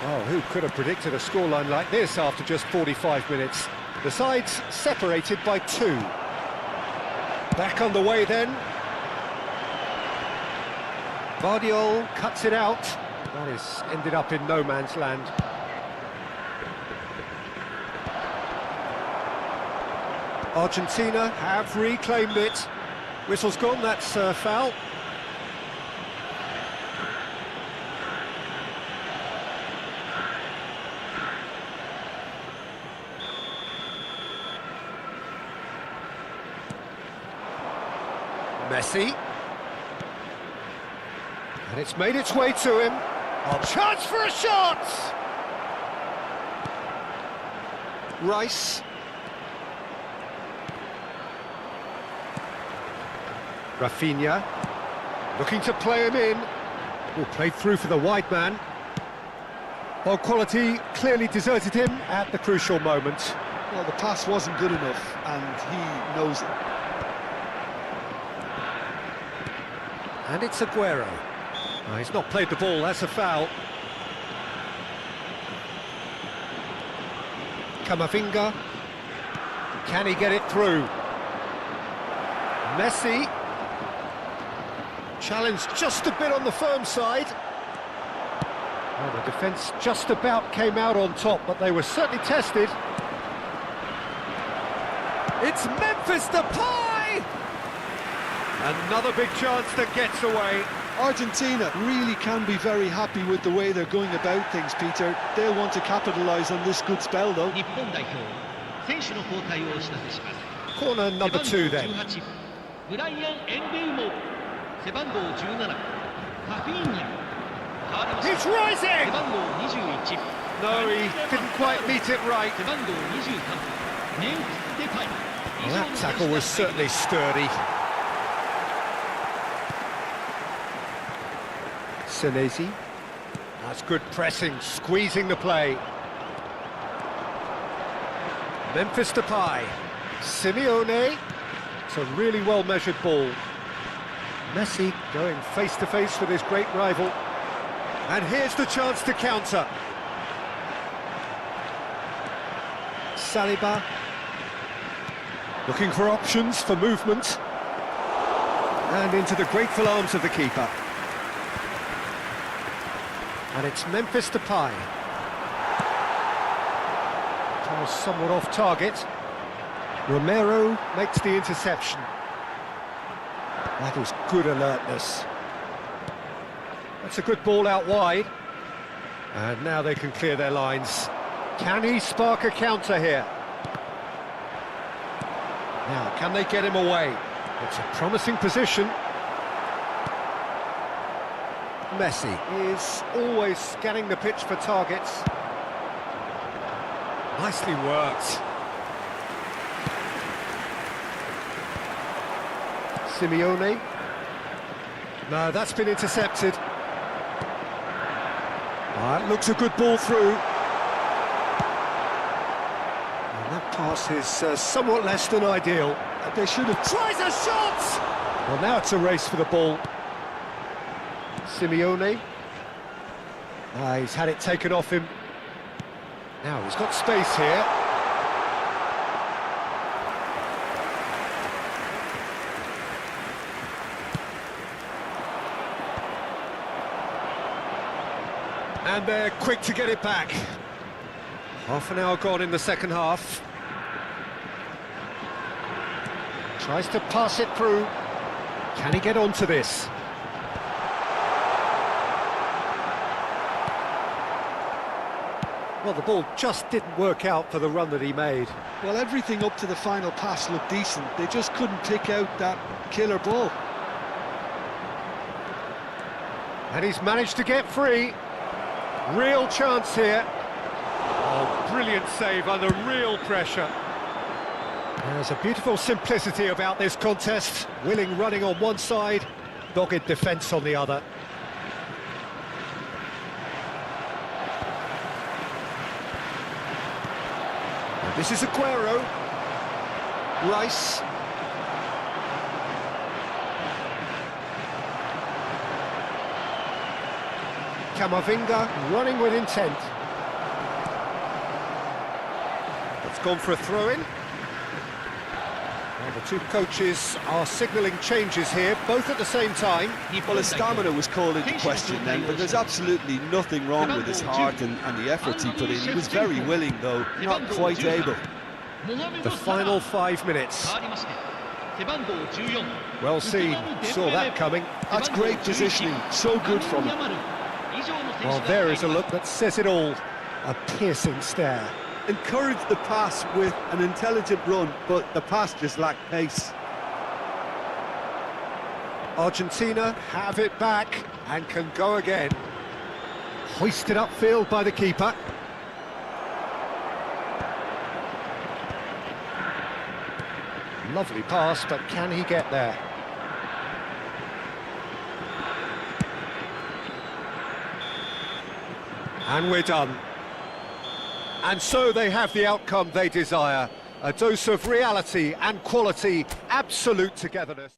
S1: Oh, who could have predicted a scoreline like this after just 45 minutes? The sides separated by 2. Back on the way then. Guardiola cuts it out. That is ended up in no man's land. Argentina have reclaimed it. Whistle's gone, that's a foul. Messi. And it's made its way to him. Oh, chance for a shot! Rice. Rafinha. Looking to play him in. Oh, played through for the wide man. Well, quality clearly deserted him at the crucial moment.
S2: Well, the pass wasn't good enough, and he knows it.
S1: And it's Aguero. Oh, he's not played the ball, that's a foul. Camavinga. Can he get it through? Messi. Challenged just a bit on the firm side. Well, the defence just about came out on top, but they were certainly tested. It's Memphis Depay! Another big chance that gets away.
S2: Argentina really can be very happy with the way they're going about things, Peter. They'll want to capitalise on this good spell, though.
S4: 日本代表選手の交代をお知らせします。
S1: Corner number 2 then.
S4: 18ブライアン・エンベウモ、背番号17カフィーニャ、変わりました。
S1: He's rising!
S4: 背番号21
S1: No, he didn't quite meet it right.
S4: 背番号23メンフィス・デパイ。
S1: Well, that tackle was certainly sturdy. Senesi. That's good pressing, squeezing the play. Memphis Depay. Simeone. It's a really well-measured ball. Messi going face-to-face with his great rival. And here's the chance to counter. Saliba. Looking for options for movement. And into the grateful arms of the keeper. And it's Memphis Depay. Pass somewhat off target. Romero makes the interception. That is good alertness. That's a good ball out wide. And now they can clear their lines. Can he spark a counter here? Now, can they get him away? It's a promising position. Messi is always scanning the pitch for targets. Nicely worked. Simeone. No, that's been intercepted. That looks a good ball through. And that pass is somewhat less than ideal. They should have... Tries a shot! Well, now it's a race for the ball. Simeone. He's had it taken off him. Now he's got space here. And they're quick to get it back. Half an hour gone in the second half. Tries to pass it through. Can he get onto this? Well, the ball just didn't work out for the run that he made.
S2: Well, everything up to the final pass looked decent. They just couldn't pick out that killer ball.
S1: And he's managed to get free. Real chance here. Oh, brilliant save under real pressure. There's a beautiful simplicity about this contest. Willing running on one side, dogged defence on the other. And this is Aguero. Rice. Camavinga running with intent. It's gone for a throw-in. Well, the two coaches are signalling changes here, both at the same time.
S2: Well, his stamina was called into question then, but there's absolutely nothing wrong with his heart and the efforts he put in. He was very willing, though, not quite able.
S1: The final 5 minutes. Well seen, saw that coming.
S2: That's great positioning, so good from him.
S1: Well, there is a look that says it all. A piercing stare.
S5: Encouraged the pass with an intelligent run, but the pass just lacked pace.
S1: Argentina have it back and can go again. Hoisted upfield by the keeper. Lovely pass, but can he get there? And we're done. And so they have the outcome they desire. A dose of reality and quality, absolute togetherness.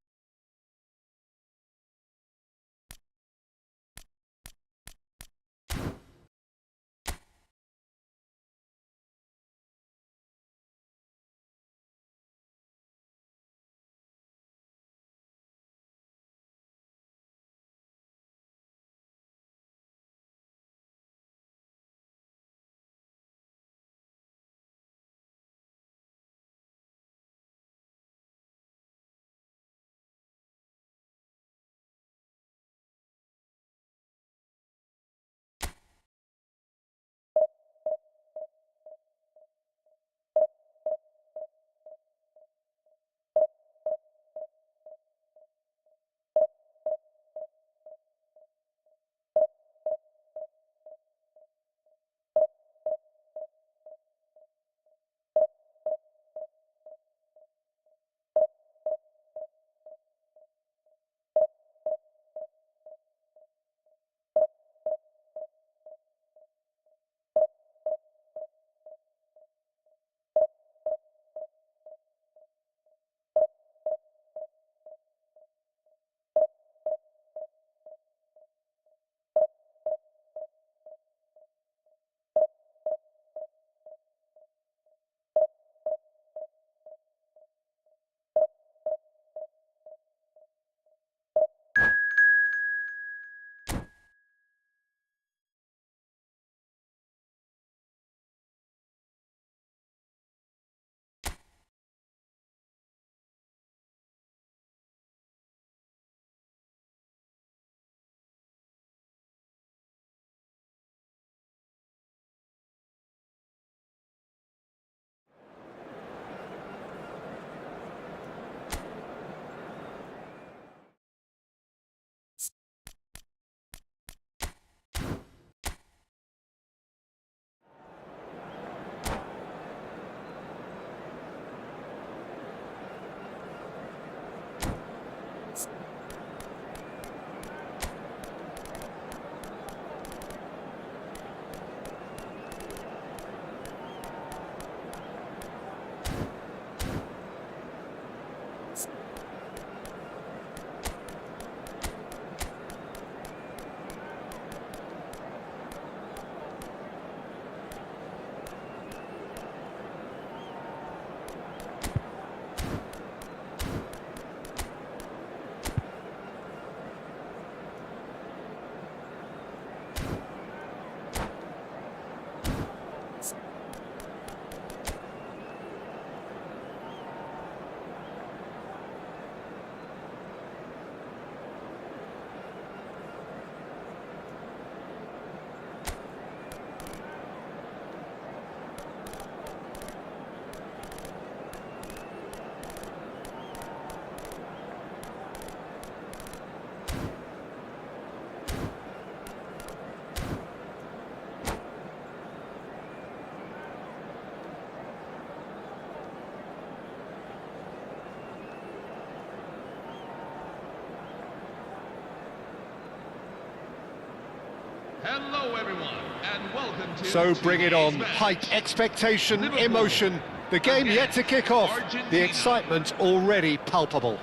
S4: Hello, everyone, and welcome to.
S1: So bring it on.
S4: today's match.
S1: Height, expectation,
S4: Liverpool
S1: emotion. The game yet to kick off. The
S4: Argentina.
S1: excitement already palpable.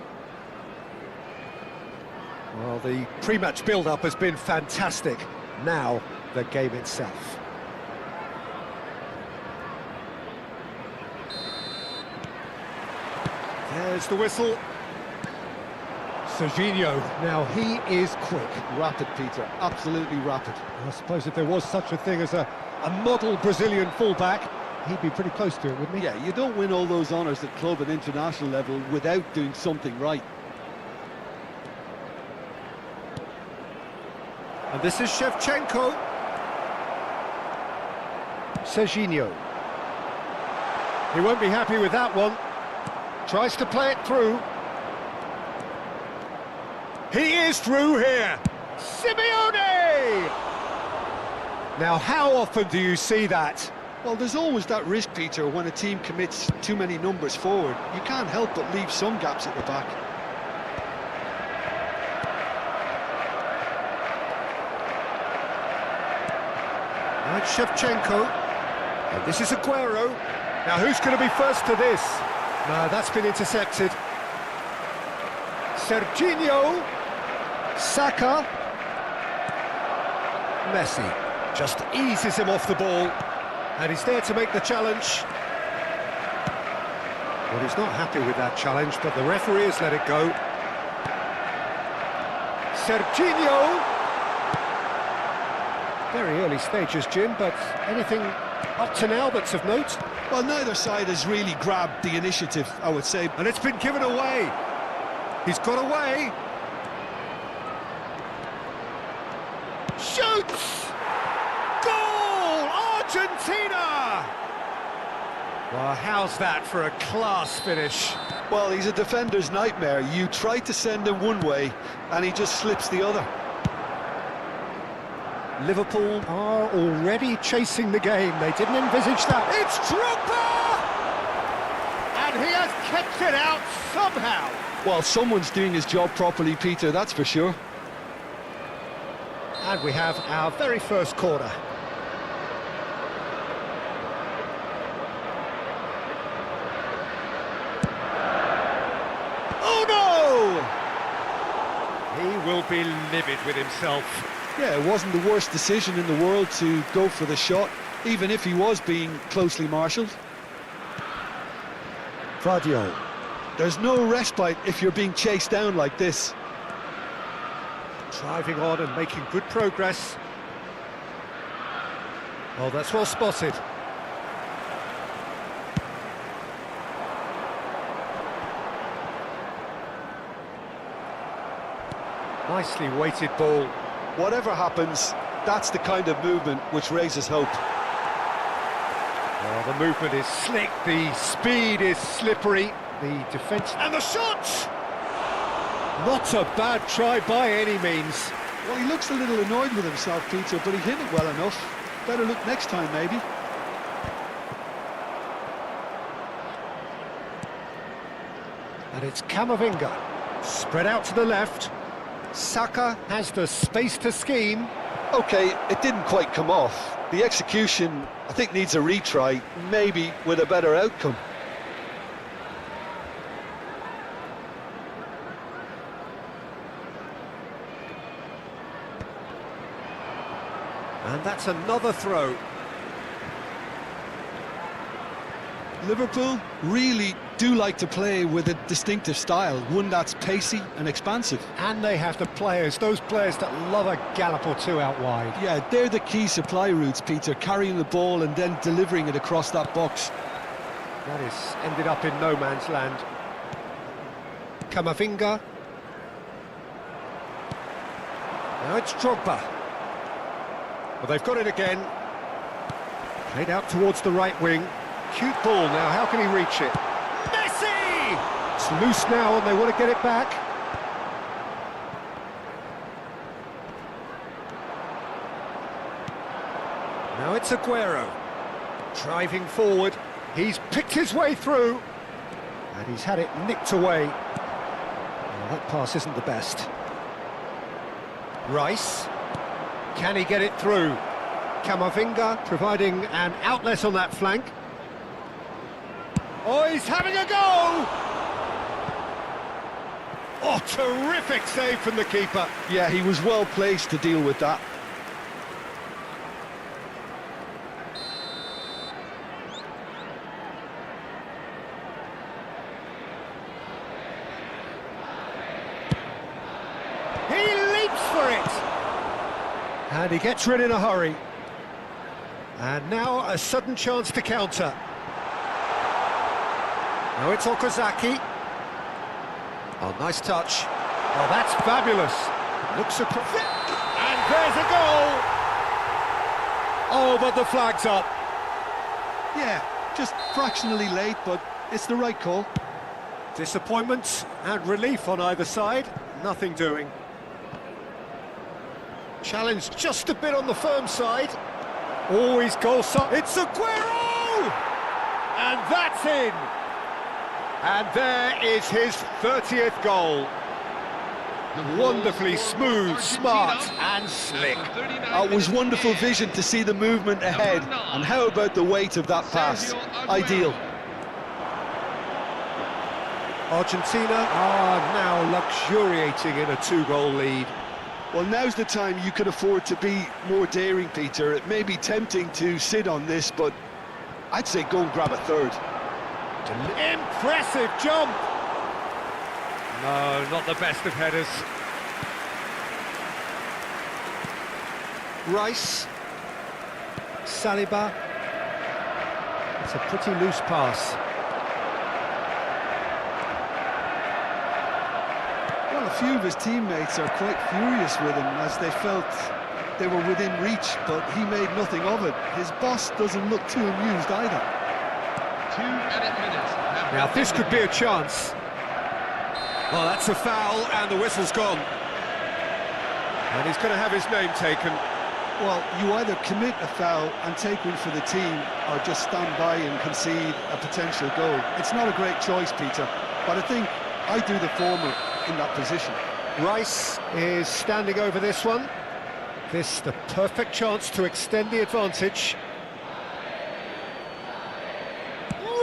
S1: Well, the pre-match build-up has been fantastic. Now, the game itself. There's the whistle. Serginho, now he is quick.
S5: Rapid, Peter, absolutely rapid.
S1: I suppose if there was such a thing as a model Brazilian fullback, he'd be pretty close to it, wouldn't he?
S5: Yeah, you don't win all those honours at club and international level without doing something right.
S1: And this is Shevchenko. Serginho. He won't be happy with that one. Tries to play it through. He is through here. Simeone! Now, how often do you see that?
S2: Well, there's always that risk, Peter, when a team commits too many numbers forward. You can't help but leave some gaps at the back.
S1: Now it's Shevchenko. And this is Aguero. Now, who's going to be first to this? No, that's been intercepted. Serginho. Saka. Messi just eases him off the ball. And he's there to make the challenge. Well, he's not happy with that challenge, but the referee has let it go. Serginho. Very early stages, Jim, but anything up to now that's of note?
S2: Well, neither side has really grabbed the initiative, I would say.
S1: And it's been given away. He's got away. Shoots! Goal! Argentina! Well, how's that for a class finish?
S2: Well, he's a defender's nightmare. You try to send him one way, and he just slips the other.
S1: Liverpool are already chasing the game. They didn't envisage that. It's Drogba! And he has kept it out somehow.
S2: Well, someone's doing his job properly, Peter, that's for sure.
S1: And we have our very first corner. Oh no! He will be livid with himself.
S2: Yeah, it wasn't the worst decision in the world to go for the shot, even if he was being closely marshalled.
S1: Vadio.
S2: There's no respite if you're being chased down like this.
S1: Driving on and making good progress. Oh, that's well spotted. Nicely weighted ball.
S2: Whatever happens, that's the kind of movement which raises hope.
S1: Oh, the movement is slick, the speed is slippery, the defence... And the shot! Not a bad try by any means.
S2: Well, he looks a little annoyed with himself, Peter, but he hit it well enough. Better look next time, maybe.
S1: And it's Camavinga. Spread out to the left. Saka has the space to scheme.
S2: OK, it didn't quite come off. The execution, I think, needs a retry, maybe with a better outcome.
S1: And that's another throw.
S2: Liverpool really do like to play with a distinctive style, one that's pacey and expansive.
S1: And they have the players, those players that love a gallop or two out wide.
S2: Yeah, they're the key supply routes, Peter, carrying the ball and then delivering it across that box.
S1: That is ended up in no man's land. Camavinga. Now it's Drogba. Well, they've got it again. Played out towards the right wing. Cute ball now, how can he reach it? Messi! It's loose now and they want to get it back. Now it's Aguero. Driving forward. He's picked his way through. And he's had it nicked away. Well, that pass isn't the best. Rice. Can he get it through? Camavinga providing an outlet on that flank. Oh, he's having a go! Oh, terrific save from the keeper.
S2: Yeah, he was well placed to deal with that.
S1: He leaps for it! And he gets rid in a hurry. And now a sudden chance to counter. Now it's Okazaki. Oh, nice touch. Oh, that's fabulous. Looks a... And there's a goal! Oh, but the flag's up.
S2: Yeah, just fractionally late, but it's the right call.
S1: Disappointment and relief on either side. Nothing doing. Challenge just a bit on the firm side. Always goal side. It's Aguero! And that's in! And there is his 30th goal. Wonderfully smooth, smart and slick.
S2: It was wonderful vision to see the movement ahead. And how about the weight of that pass? Ideal.
S1: Argentina are now luxuriating in a 2-goal lead.
S2: Well, now's the time you can afford to be more daring, Peter. It may be tempting to sit on this, but I'd say go and grab a third.
S1: Impressive jump! No, not the best of headers. Rice. Saliba. It's a pretty loose pass.
S2: Well, a few of his teammates are quite furious with him as they felt they were within reach, but he made nothing of it. His boss doesn't look too amused either.
S3: 2 added minutes.
S1: Now this could be a chance. Oh, that's a foul and the whistle's gone. And he's going to have his name taken.
S2: Well, you either commit a foul and take one for the team, or just stand by and concede a potential goal. It's not a great choice, Peter, but I think I do the former in that position.
S1: Rice is standing over this one. This the perfect chance to extend the advantage.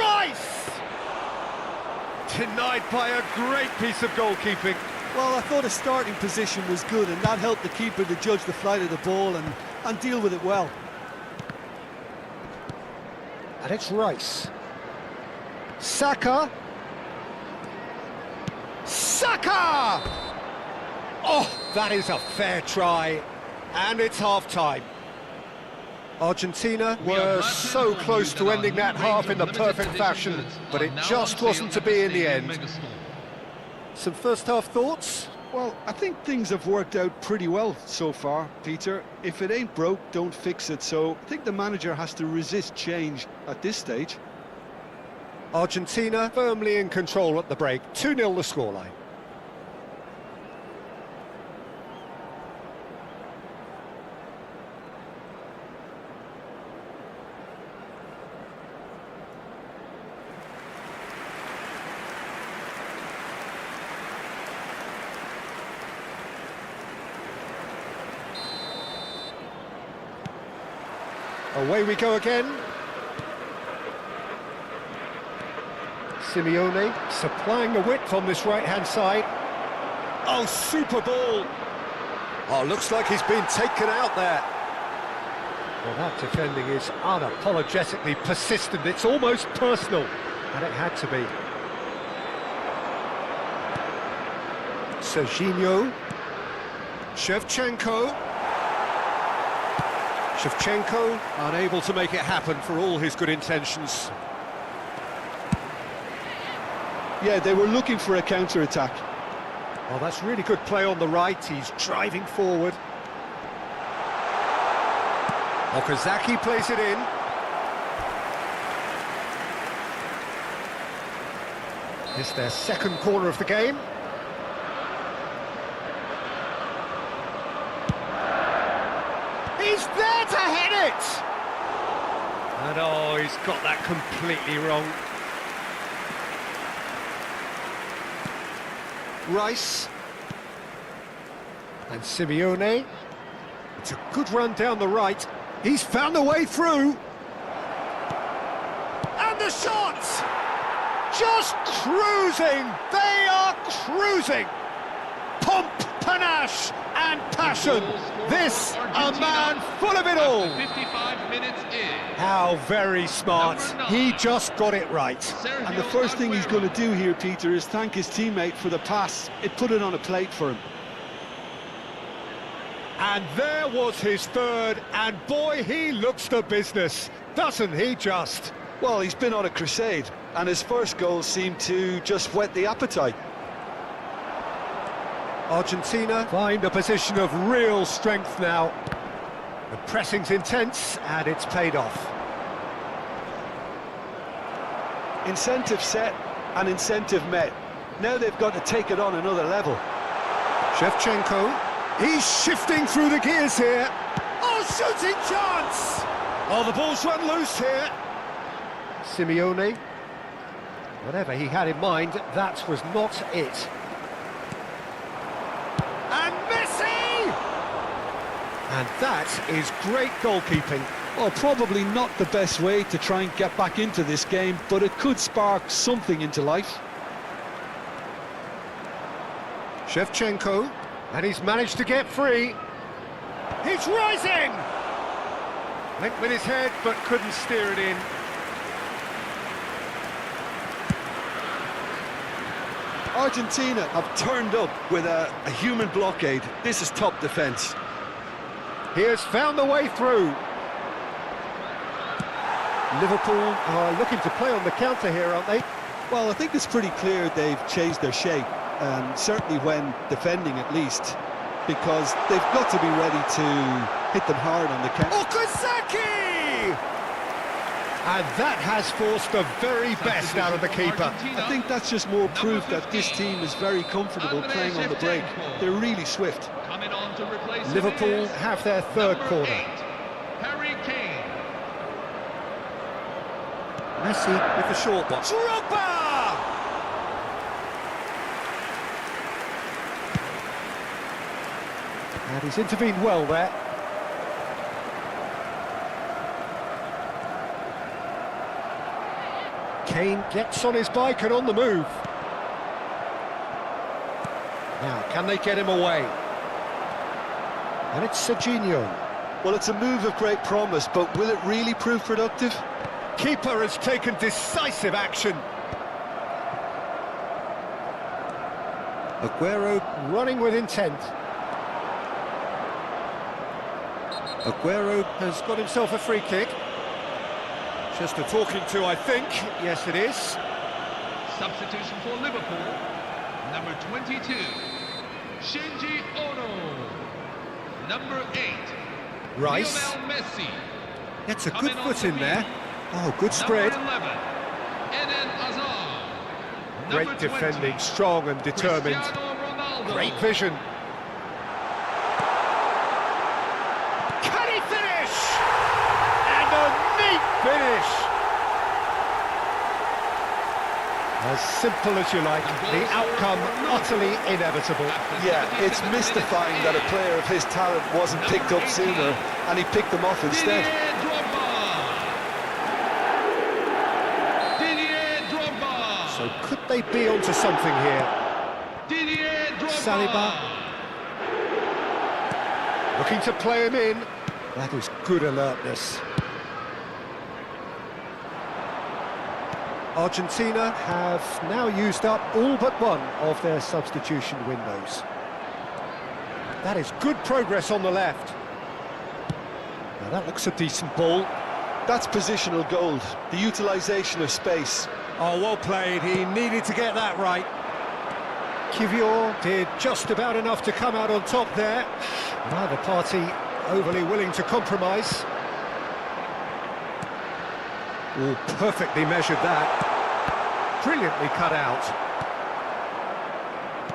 S1: Rice! Denied by a great piece of goalkeeping.
S2: Well, I thought his starting position was good, and that helped the keeper to judge the flight of the ball and deal with it well.
S1: And it's Rice. Saka! Saka! Oh, that is a fair try. And it's half-time. Argentina were so close to ending that half in the perfect fashion, but it just wasn't to be in the end. Some first-half thoughts?
S2: Well, I think things have worked out pretty well so far, Peter. If it ain't broke, don't fix it. So I think the manager has to resist change at this stage.
S1: Argentina firmly in control at the break. 2-0 the scoreline. Away we go again. Simeone supplying the width on this right-hand side. Oh, super ball. Oh, looks like he's been taken out there. Well, that defending is unapologetically persistent. It's almost personal, and it had to be. Serginho. Shevchenko. Shevchenko unable to make it happen for all his good intentions.
S2: Yeah, they were looking for a counter-attack.
S1: Oh, that's really good play on the right. He's driving forward. Okazaki plays it in. It's their second corner of the game. He's there to head it! And oh, he's got that completely wrong. Rice. And Simeone. It's a good run down the right. He's found a way through. And the shot! Just cruising! They are cruising! Pomp, panache and passion. This a man full of it all.
S3: 55 minutes in.
S1: How very smart. He just got it right.
S2: And the first thing he's going to do here, Peter, is thank his teammate for the pass. It put it on a plate for him.
S1: And there was his third, and boy, he looks the business, doesn't he just?
S2: Well, he's been on a crusade, and his first goal seemed to just whet the appetite.
S1: Argentina find a position of real strength now. The pressing's intense, and it's paid off.
S2: Incentive set and incentive met. Now they've got to take it on another level.
S1: Shevchenko, he's shifting through the gears here. Oh, shooting chance! Oh, the ball's run loose here. Simeone, whatever he had in mind, that was not it. And Messi! And that is great goalkeeping.
S2: Well, probably not the best way to try and get back into this game, but it could spark something into life.
S1: Shevchenko, and he's managed to get free. He's rising! Went with his head, but couldn't steer it in.
S2: Argentina have turned up with a human blockade. This is top defence.
S1: He has found the way through. Liverpool are looking to play on the counter here, aren't they?
S2: Well, I think it's pretty clear they've changed their shape, certainly when defending at least, because they've got to be ready to hit them hard on the counter.
S1: Okazaki! And that has forced the very best out of the keeper.
S2: I think that's just more proof that this team is very comfortable playing on the break. They're really swift.
S3: Coming on to replace
S1: Liverpool have their third corner.
S3: Harry Kane.
S1: Messi with the short one. Drogba! And he's intervened well there. Kane gets on his bike and on the move. Now, can they get him away? And it's Serginho.
S2: Well, it's a move of great promise, but will it really prove productive?
S1: Keeper has taken decisive action. Aguero running with intent. Aguero has got himself a free kick. Just a talking to, I think. Yes, it is.
S3: Substitution for Liverpool. Number 22, Shinji Ono. Number 8,
S1: Rice.
S3: Lionel Messi.
S1: Gets a good
S3: Coming on
S1: foot
S3: to
S1: in
S3: me.
S1: there. Oh, good spread.
S3: Number 11, Eden Hazard.
S1: Great
S3: Number 20,
S1: defending, strong and determined.
S3: Cristiano Ronaldo.
S1: Great vision. Can he finish? And a neat finish. As simple as you like, the outcome utterly inevitable.
S2: Yeah, it's mystifying that a player of his talent wasn't picked up sooner, and he picked them off instead.
S3: Didier Drogba.
S1: So could they be onto something here?
S3: Didier Drogba.
S1: Saliba. Looking to play him in. That is good alertness. Argentina have now used up all but one of their substitution windows. That is good progress on the left. Now that looks a decent ball.
S2: That's positional gold, the utilisation of space.
S1: Oh, well played. He needed to get that right. Kivior did just about enough to come out on top there. Neither party overly willing to compromise. Oh, perfectly measured that. Brilliantly cut out.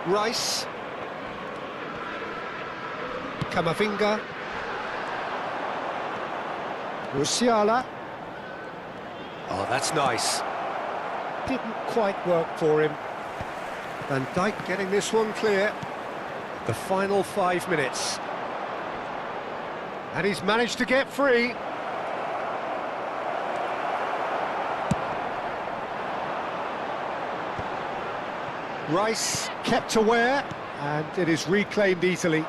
S1: Rice. Camavinga. Musiala. Oh, that's nice. Didn't quite work for him. Van Dijk getting this one clear. The final 5 minutes. And he's managed to get free. Rice kept aware, and it is reclaimed easily.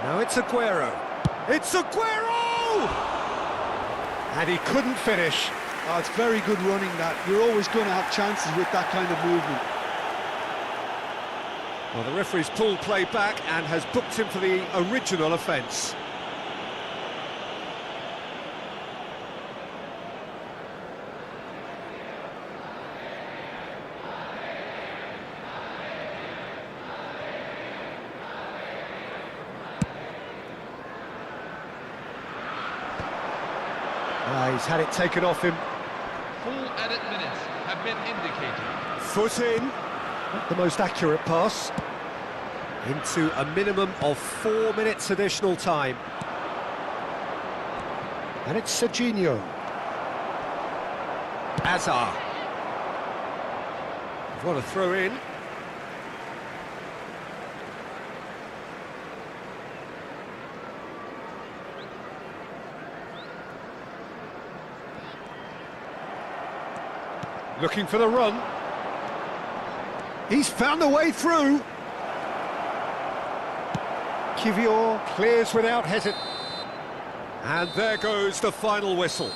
S1: Now it's Aguero. It's Aguero! And he couldn't finish.
S5: Oh, it's very good running that. You're always going to have chances with that kind of movement.
S1: Well, the referee's pulled play back and has booked him for the original offence. He's had it taken off him.
S3: Full added minutes have been indicated.
S1: Foot in. Not the most accurate pass. Into a minimum of 4 minutes additional time. And it's Serginho. Azar. What a throw in. Looking for the run. He's found a way through. Kivior clears without hesitation. And there goes the final whistle.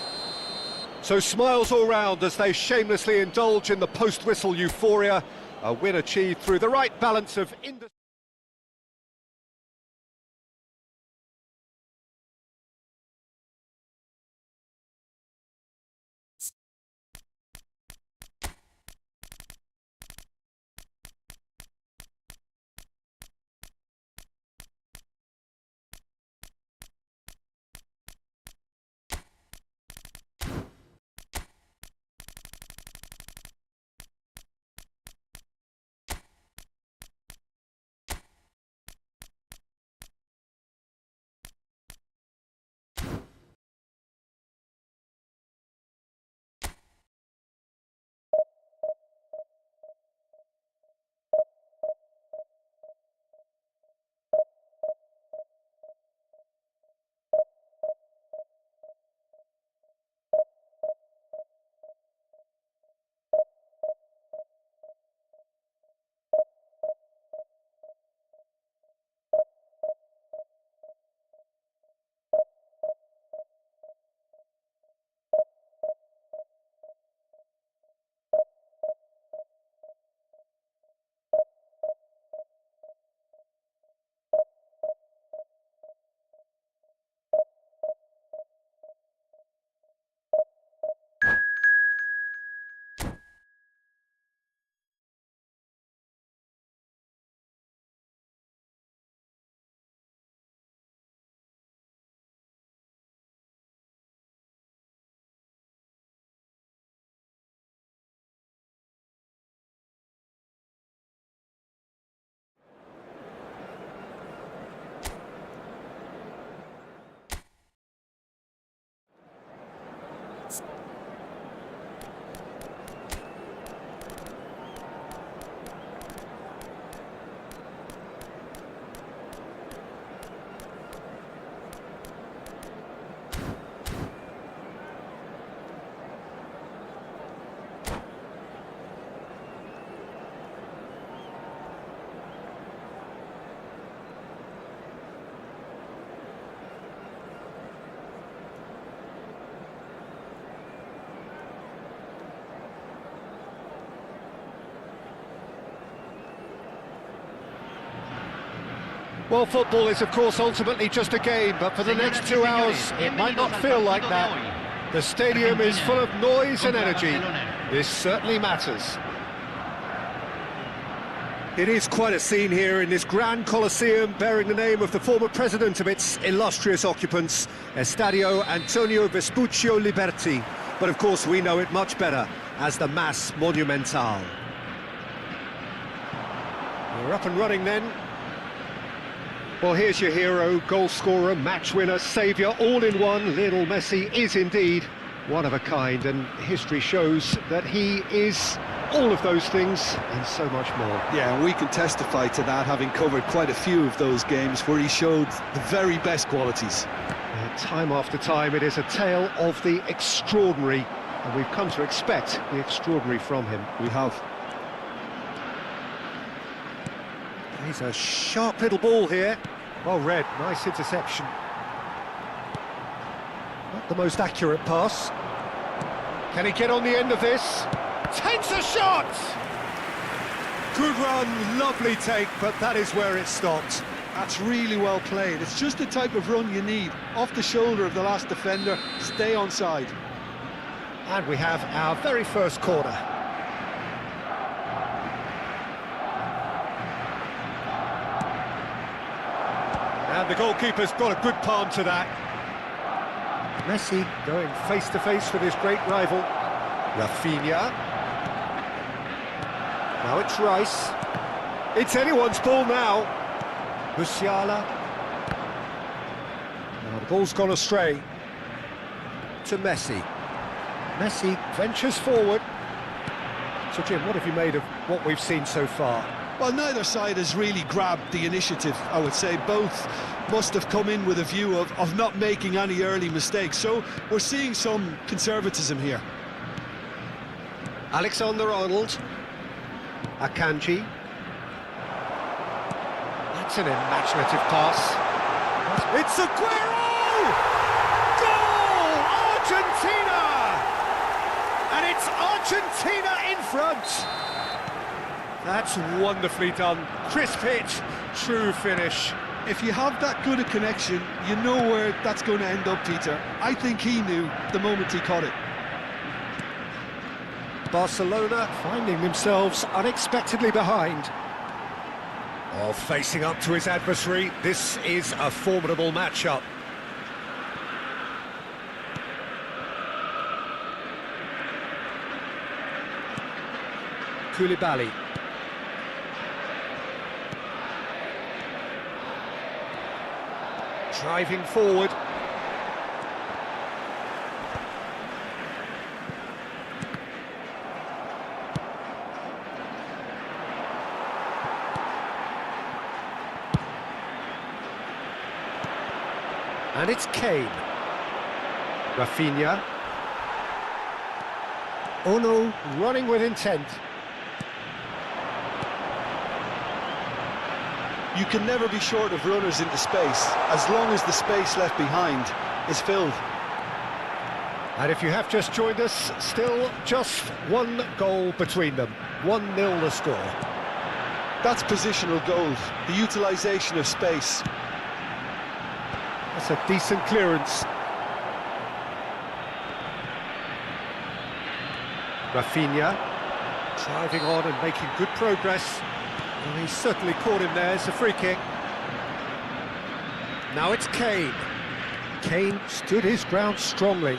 S1: So smiles all round as they shamelessly indulge in the post-whistle euphoria. A win achieved through the right balance of industry. Well, football is, of course, ultimately just a game, but for the next 2 hours, it might not feel like that. The stadium is full of noise and energy. This certainly matters. It is quite a scene here in this grand Colosseum, bearing the name of the former president of its illustrious occupants, Estadio Antonio Vespuccio Liberti. But, of course, we know it much better as the Mas Monumental. We're up and running then. Well, here's your hero, goal scorer, match winner, saviour, all in one. Lionel Messi is indeed one of a kind, and history shows that he is all of those things and so much more.
S2: Yeah, and we can testify to that, having covered quite a few of those games where he showed the very best qualities.
S1: Time after time, it is a tale of the extraordinary, and we've come to expect the extraordinary from him.
S2: We have.
S1: He's a sharp little ball here. Well read, nice interception. Not the most accurate pass. Can he get on the end of this? Takes a shot! Good run, lovely take, but that is where it stopped.
S2: That's really well played. It's just the type of run you need. Off the shoulder of the last defender, stay onside.
S1: And we have our very first corner. And the goalkeeper's got a good palm to that. Messi going face-to-face with his great rival. Rafinha. Now it's Rice. It's anyone's ball now. Musiala. Now the ball's gone astray. To Messi. Messi ventures forward. So Jim, what have you made of what we've seen so far?
S2: Well, neither side has really grabbed the initiative, I would say. Both must have come in with a view of not making any early mistakes. So we're seeing some conservatism here.
S1: Alexander-Arnold. Akanji. That's an imaginative pass. It's Aguero! Goal! Argentina! And it's Argentina in front. That's wonderfully done. Crisp hit, true finish.
S2: If you have that good a connection, you know where that's going to end up, Peter. I think he knew the moment he caught it.
S1: Barcelona finding themselves unexpectedly behind. Oh, facing up to his adversary, this is a formidable matchup. Koulibaly. Driving forward. And it's Kane. Rafinha. Ono running with intent.
S2: You can never be short of runners into space, as long as the space left behind is filled.
S1: And if you have just joined us, still just one goal between them. 1-0 the score.
S2: That's positional goals, the utilisation of space.
S1: That's a decent clearance. Rafinha driving on and making good progress. Well, he's certainly caught him there. It's a free kick. Now it's Kane. Kane stood his ground strongly.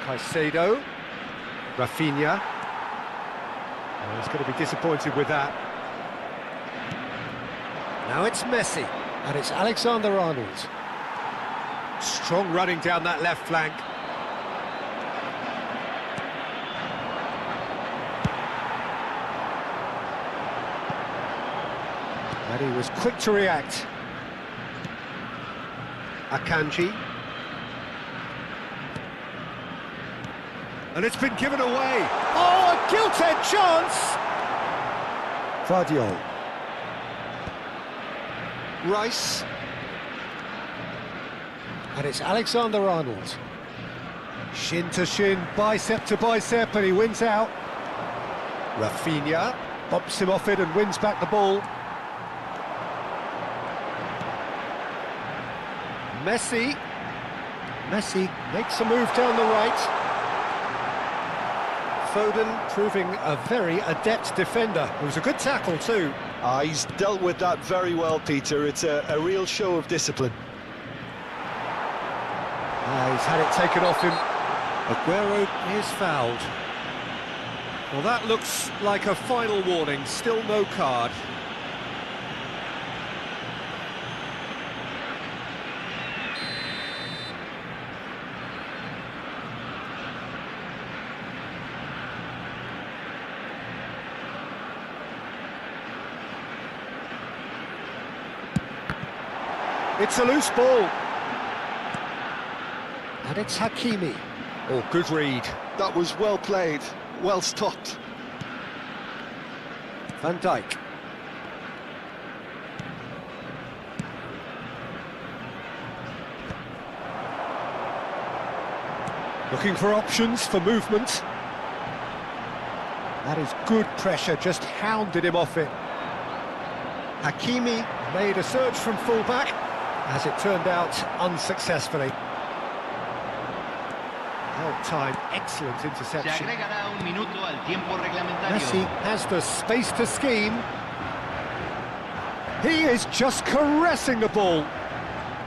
S1: Caicedo. Rafinha. Oh, he's going to be disappointed with that. Now it's Messi. And it's Alexander-Arnold. Strong running down that left flank. And he was quick to react. Akanji. And it's been given away. Oh, a gilt-edged chance! Vardiol. Rice. And it's Alexander-Arnold. Shin to shin, bicep to bicep, and he wins out. Rafinha bumps him off it and wins back the ball. Messi. Messi makes a move down the right. Foden proving a very adept defender. It was a good tackle too.
S2: He's dealt with that very well, Peter. It's a real show of discipline.
S1: He's had it taken off him. Aguero is fouled. Well, that looks like a final warning. Still no card. It's a loose ball. And it's Hakimi. Oh, good read.
S2: That was well played, well stopped.
S1: Van Dijk. Looking for options for movement. That is good pressure, just hounded him off it. Hakimi made a surge from full-back, as it turned out, unsuccessfully. Held time, excellent
S4: Se
S1: interception.
S4: agregará un minuto al tiempo reglamentario.
S1: Messi has the space to scheme. He is just caressing the ball.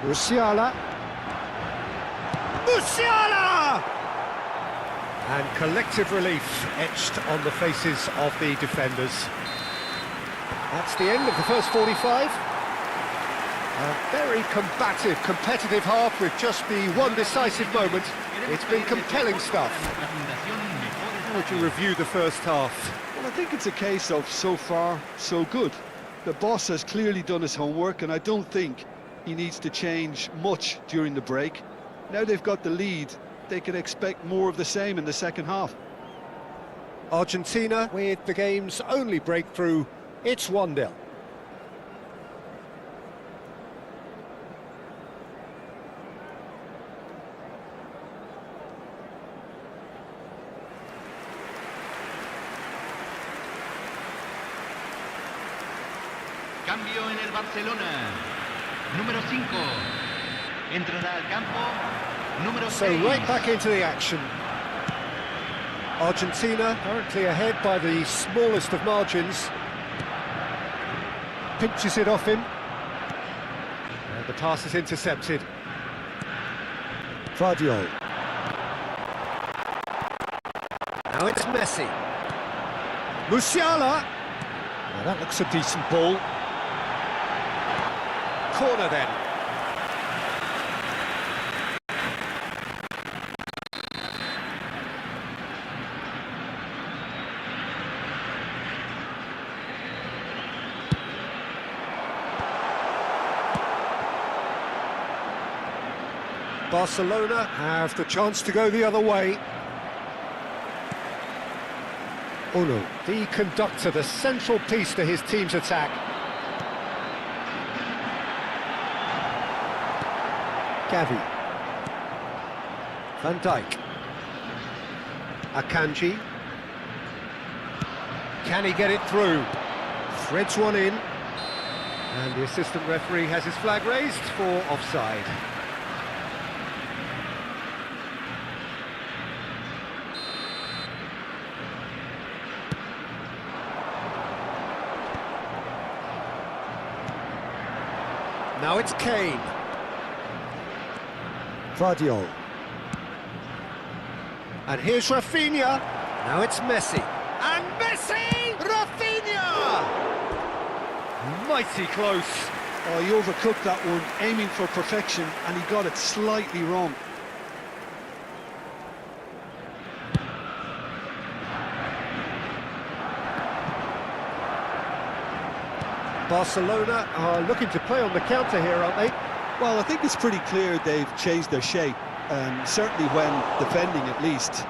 S1: Musiala. Musiala! And collective relief etched on the faces of the defenders. That's the end of the first 45. A very combative, competitive half with just the one decisive moment. It's been compelling stuff. How would you review the first half?
S2: Well, I think it's a case of so far, so good. The boss has clearly done his homework, and I don't think he needs to change much during the break. Now they've got the lead, they can expect more of the same in the second half.
S1: Argentina with the game's only breakthrough. It's 1-0.
S4: Cambio en el Barcelona. Número 5. Entrará al campo. Número 6.
S1: So right back into the action. Argentina currently ahead by the smallest of margins. Pinches it off him. And the pass is intercepted. Vardiol. Now it's Messi. Musiala. Now that looks a decent ball. Corner then. Barcelona have the chance to go the other way. Oh no, the conductor, the central piece to his team's attack. Gavi. Van Dijk. Akanji. Can he get it through? Threads one in. And the assistant referee has his flag raised for offside. Now it's Kane. Vardiol. And here's Rafinha. Now it's Messi. And Messi! Rafinha! Mighty close.
S2: Oh, he overcooked that one, aiming for perfection, and he got it slightly wrong.
S1: Barcelona are looking to play on the counter here, aren't they?
S2: Well, I think it's pretty clear they've changed their shape, certainly when defending at least,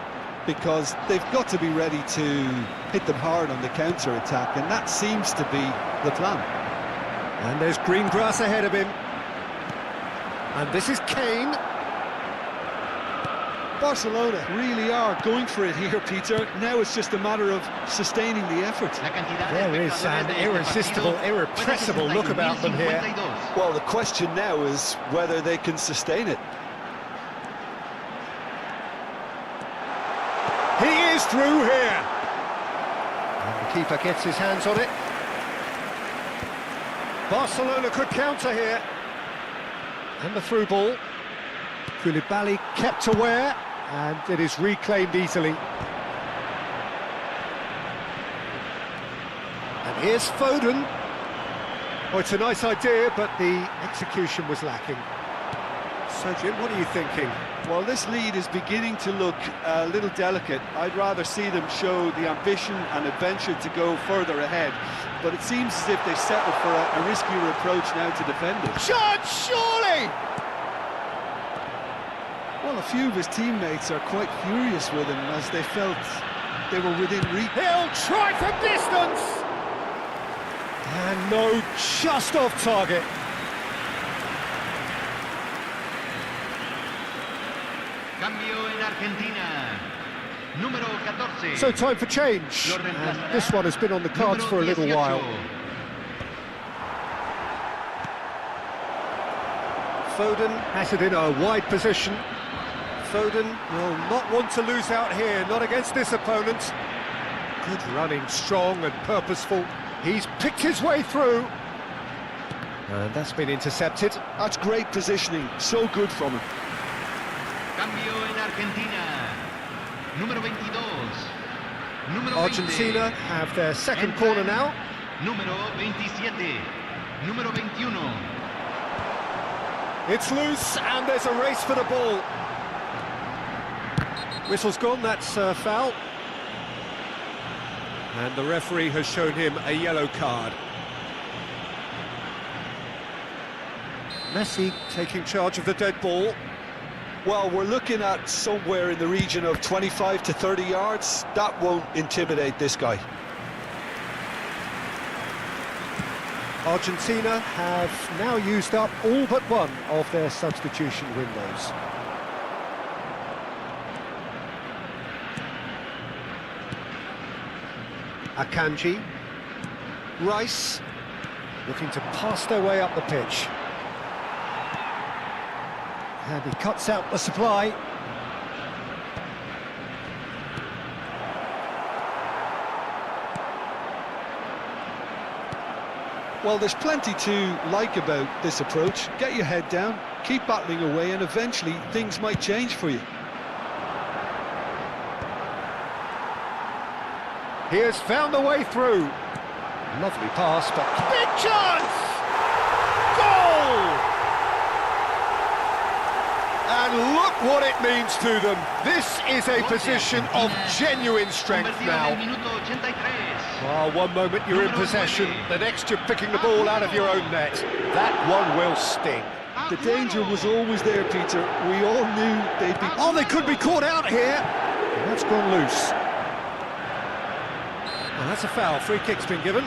S2: because they've got to be ready to hit them hard on the counter-attack, and that seems to be the plan.
S1: And there's green grass ahead of him. And this is Kane.
S2: Barcelona really are going for it here, Peter. Now it's just a matter of sustaining the effort.
S1: There is an irresistible, irrepressible look about them here.
S2: Well, the question now is whether they can sustain it.
S1: He is through here. And the keeper gets his hands on it. Barcelona could counter here. And the through ball. Koulibaly kept aware, and it is reclaimed easily. And here's Foden. Oh, it's a nice idea, but the execution was lacking. So, Jim, what are you thinking?
S2: Well, this lead is beginning to look a little delicate. I'd rather see them show the ambition and adventure to go further ahead. But it seems as if they've settled for a riskier approach now to defend it.
S1: Shot, surely!
S2: Well, a few of his teammates are quite furious with him as they felt they were within reach.
S1: He'll try for distance! And no, just off target.
S4: Cambio en Argentina. Número 14.
S1: So time for change. And this one has been on the cards for a little while. Foden has it in a wide position. Foden will not want to lose out here, not against this opponent. Good running, strong and purposeful. He's picked his way through. And that's been intercepted.
S2: That's great positioning, so good from him.
S4: Cambio en Argentina. Número 22. Número 20.
S1: Argentina have their second corner now.
S4: Número 27. Número 21.
S1: It's loose and there's a race for the ball. Whistle's gone, that's a foul. And the referee has shown him a yellow card. Messi taking charge of the dead ball.
S2: Well, we're looking at somewhere in the region of 25 to 30 yards. That won't intimidate this guy.
S1: Argentina have now used up all but one of their substitution windows. Akanji, Rice, looking to pass their way up the pitch. And he cuts out the supply.
S2: Well, there's plenty to like about this approach. Get your head down, keep battling away, and eventually things might change for you.
S1: He has found the way through. Lovely pass, but big chance! Goal! And look what it means to them. This is a position of genuine strength now. Well, one moment you're in possession, the next you're picking the ball out of your own net. That one will sting.
S2: The danger was always there, Peter. We all knew they'd be...
S1: Oh, they could be caught out here. And that's gone loose. And that's a foul. Free kick's been given.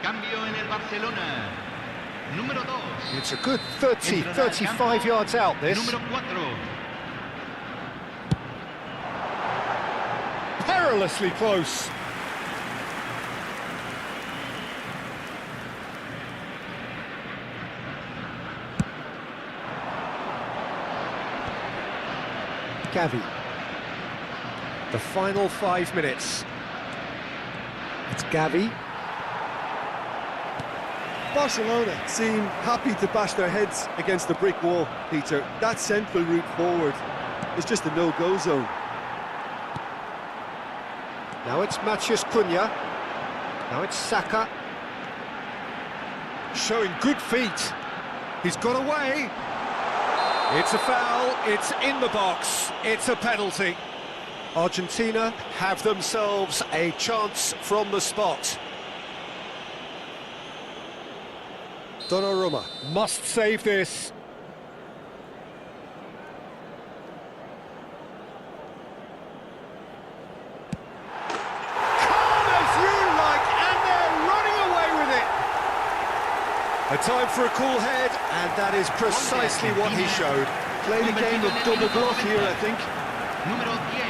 S4: Cambio en el Barcelona. Número 2.
S1: It's a good 30, 35 yards out, this.
S4: Número 4.
S1: Perilously close. Gavi. The final 5 minutes. It's Gavi.
S5: Barcelona seem happy to bash their heads against the brick wall, Peter. That central route forward is just a no-go zone.
S1: Now it's Matheus Cunha. Now it's Saka. Showing good feet. He's got away. It's a foul, it's in the box, it's a penalty. Argentina have themselves a chance from the spot. Donnarumma must save this. Calm as you like, and they're running away with it. A time for a cool head, and that is precisely what he showed.
S2: Played a game of double bluff here, I think.
S4: Número 10.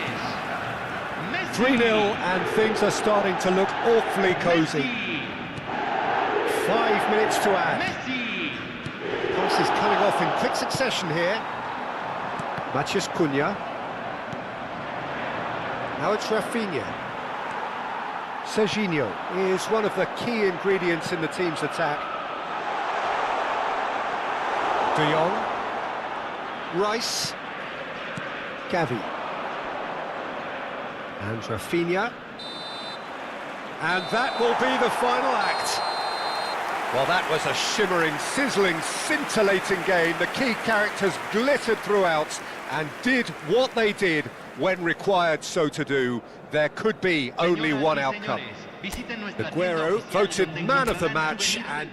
S1: 3-0, and things are starting to look awfully cosy. 5 minutes to add.
S4: Messi.
S1: Pass is coming off in quick succession here. Matheus Cunha. Now it's Rafinha. Serginho is one of the key ingredients in the team's attack. De Jong. Rice. Gavi. And Rafinha. And that will be the final act. Well, that was a shimmering, sizzling, scintillating game. The key characters glittered throughout and did what they did when required so to do. There could be only one outcome. Aguero voted man of the match and...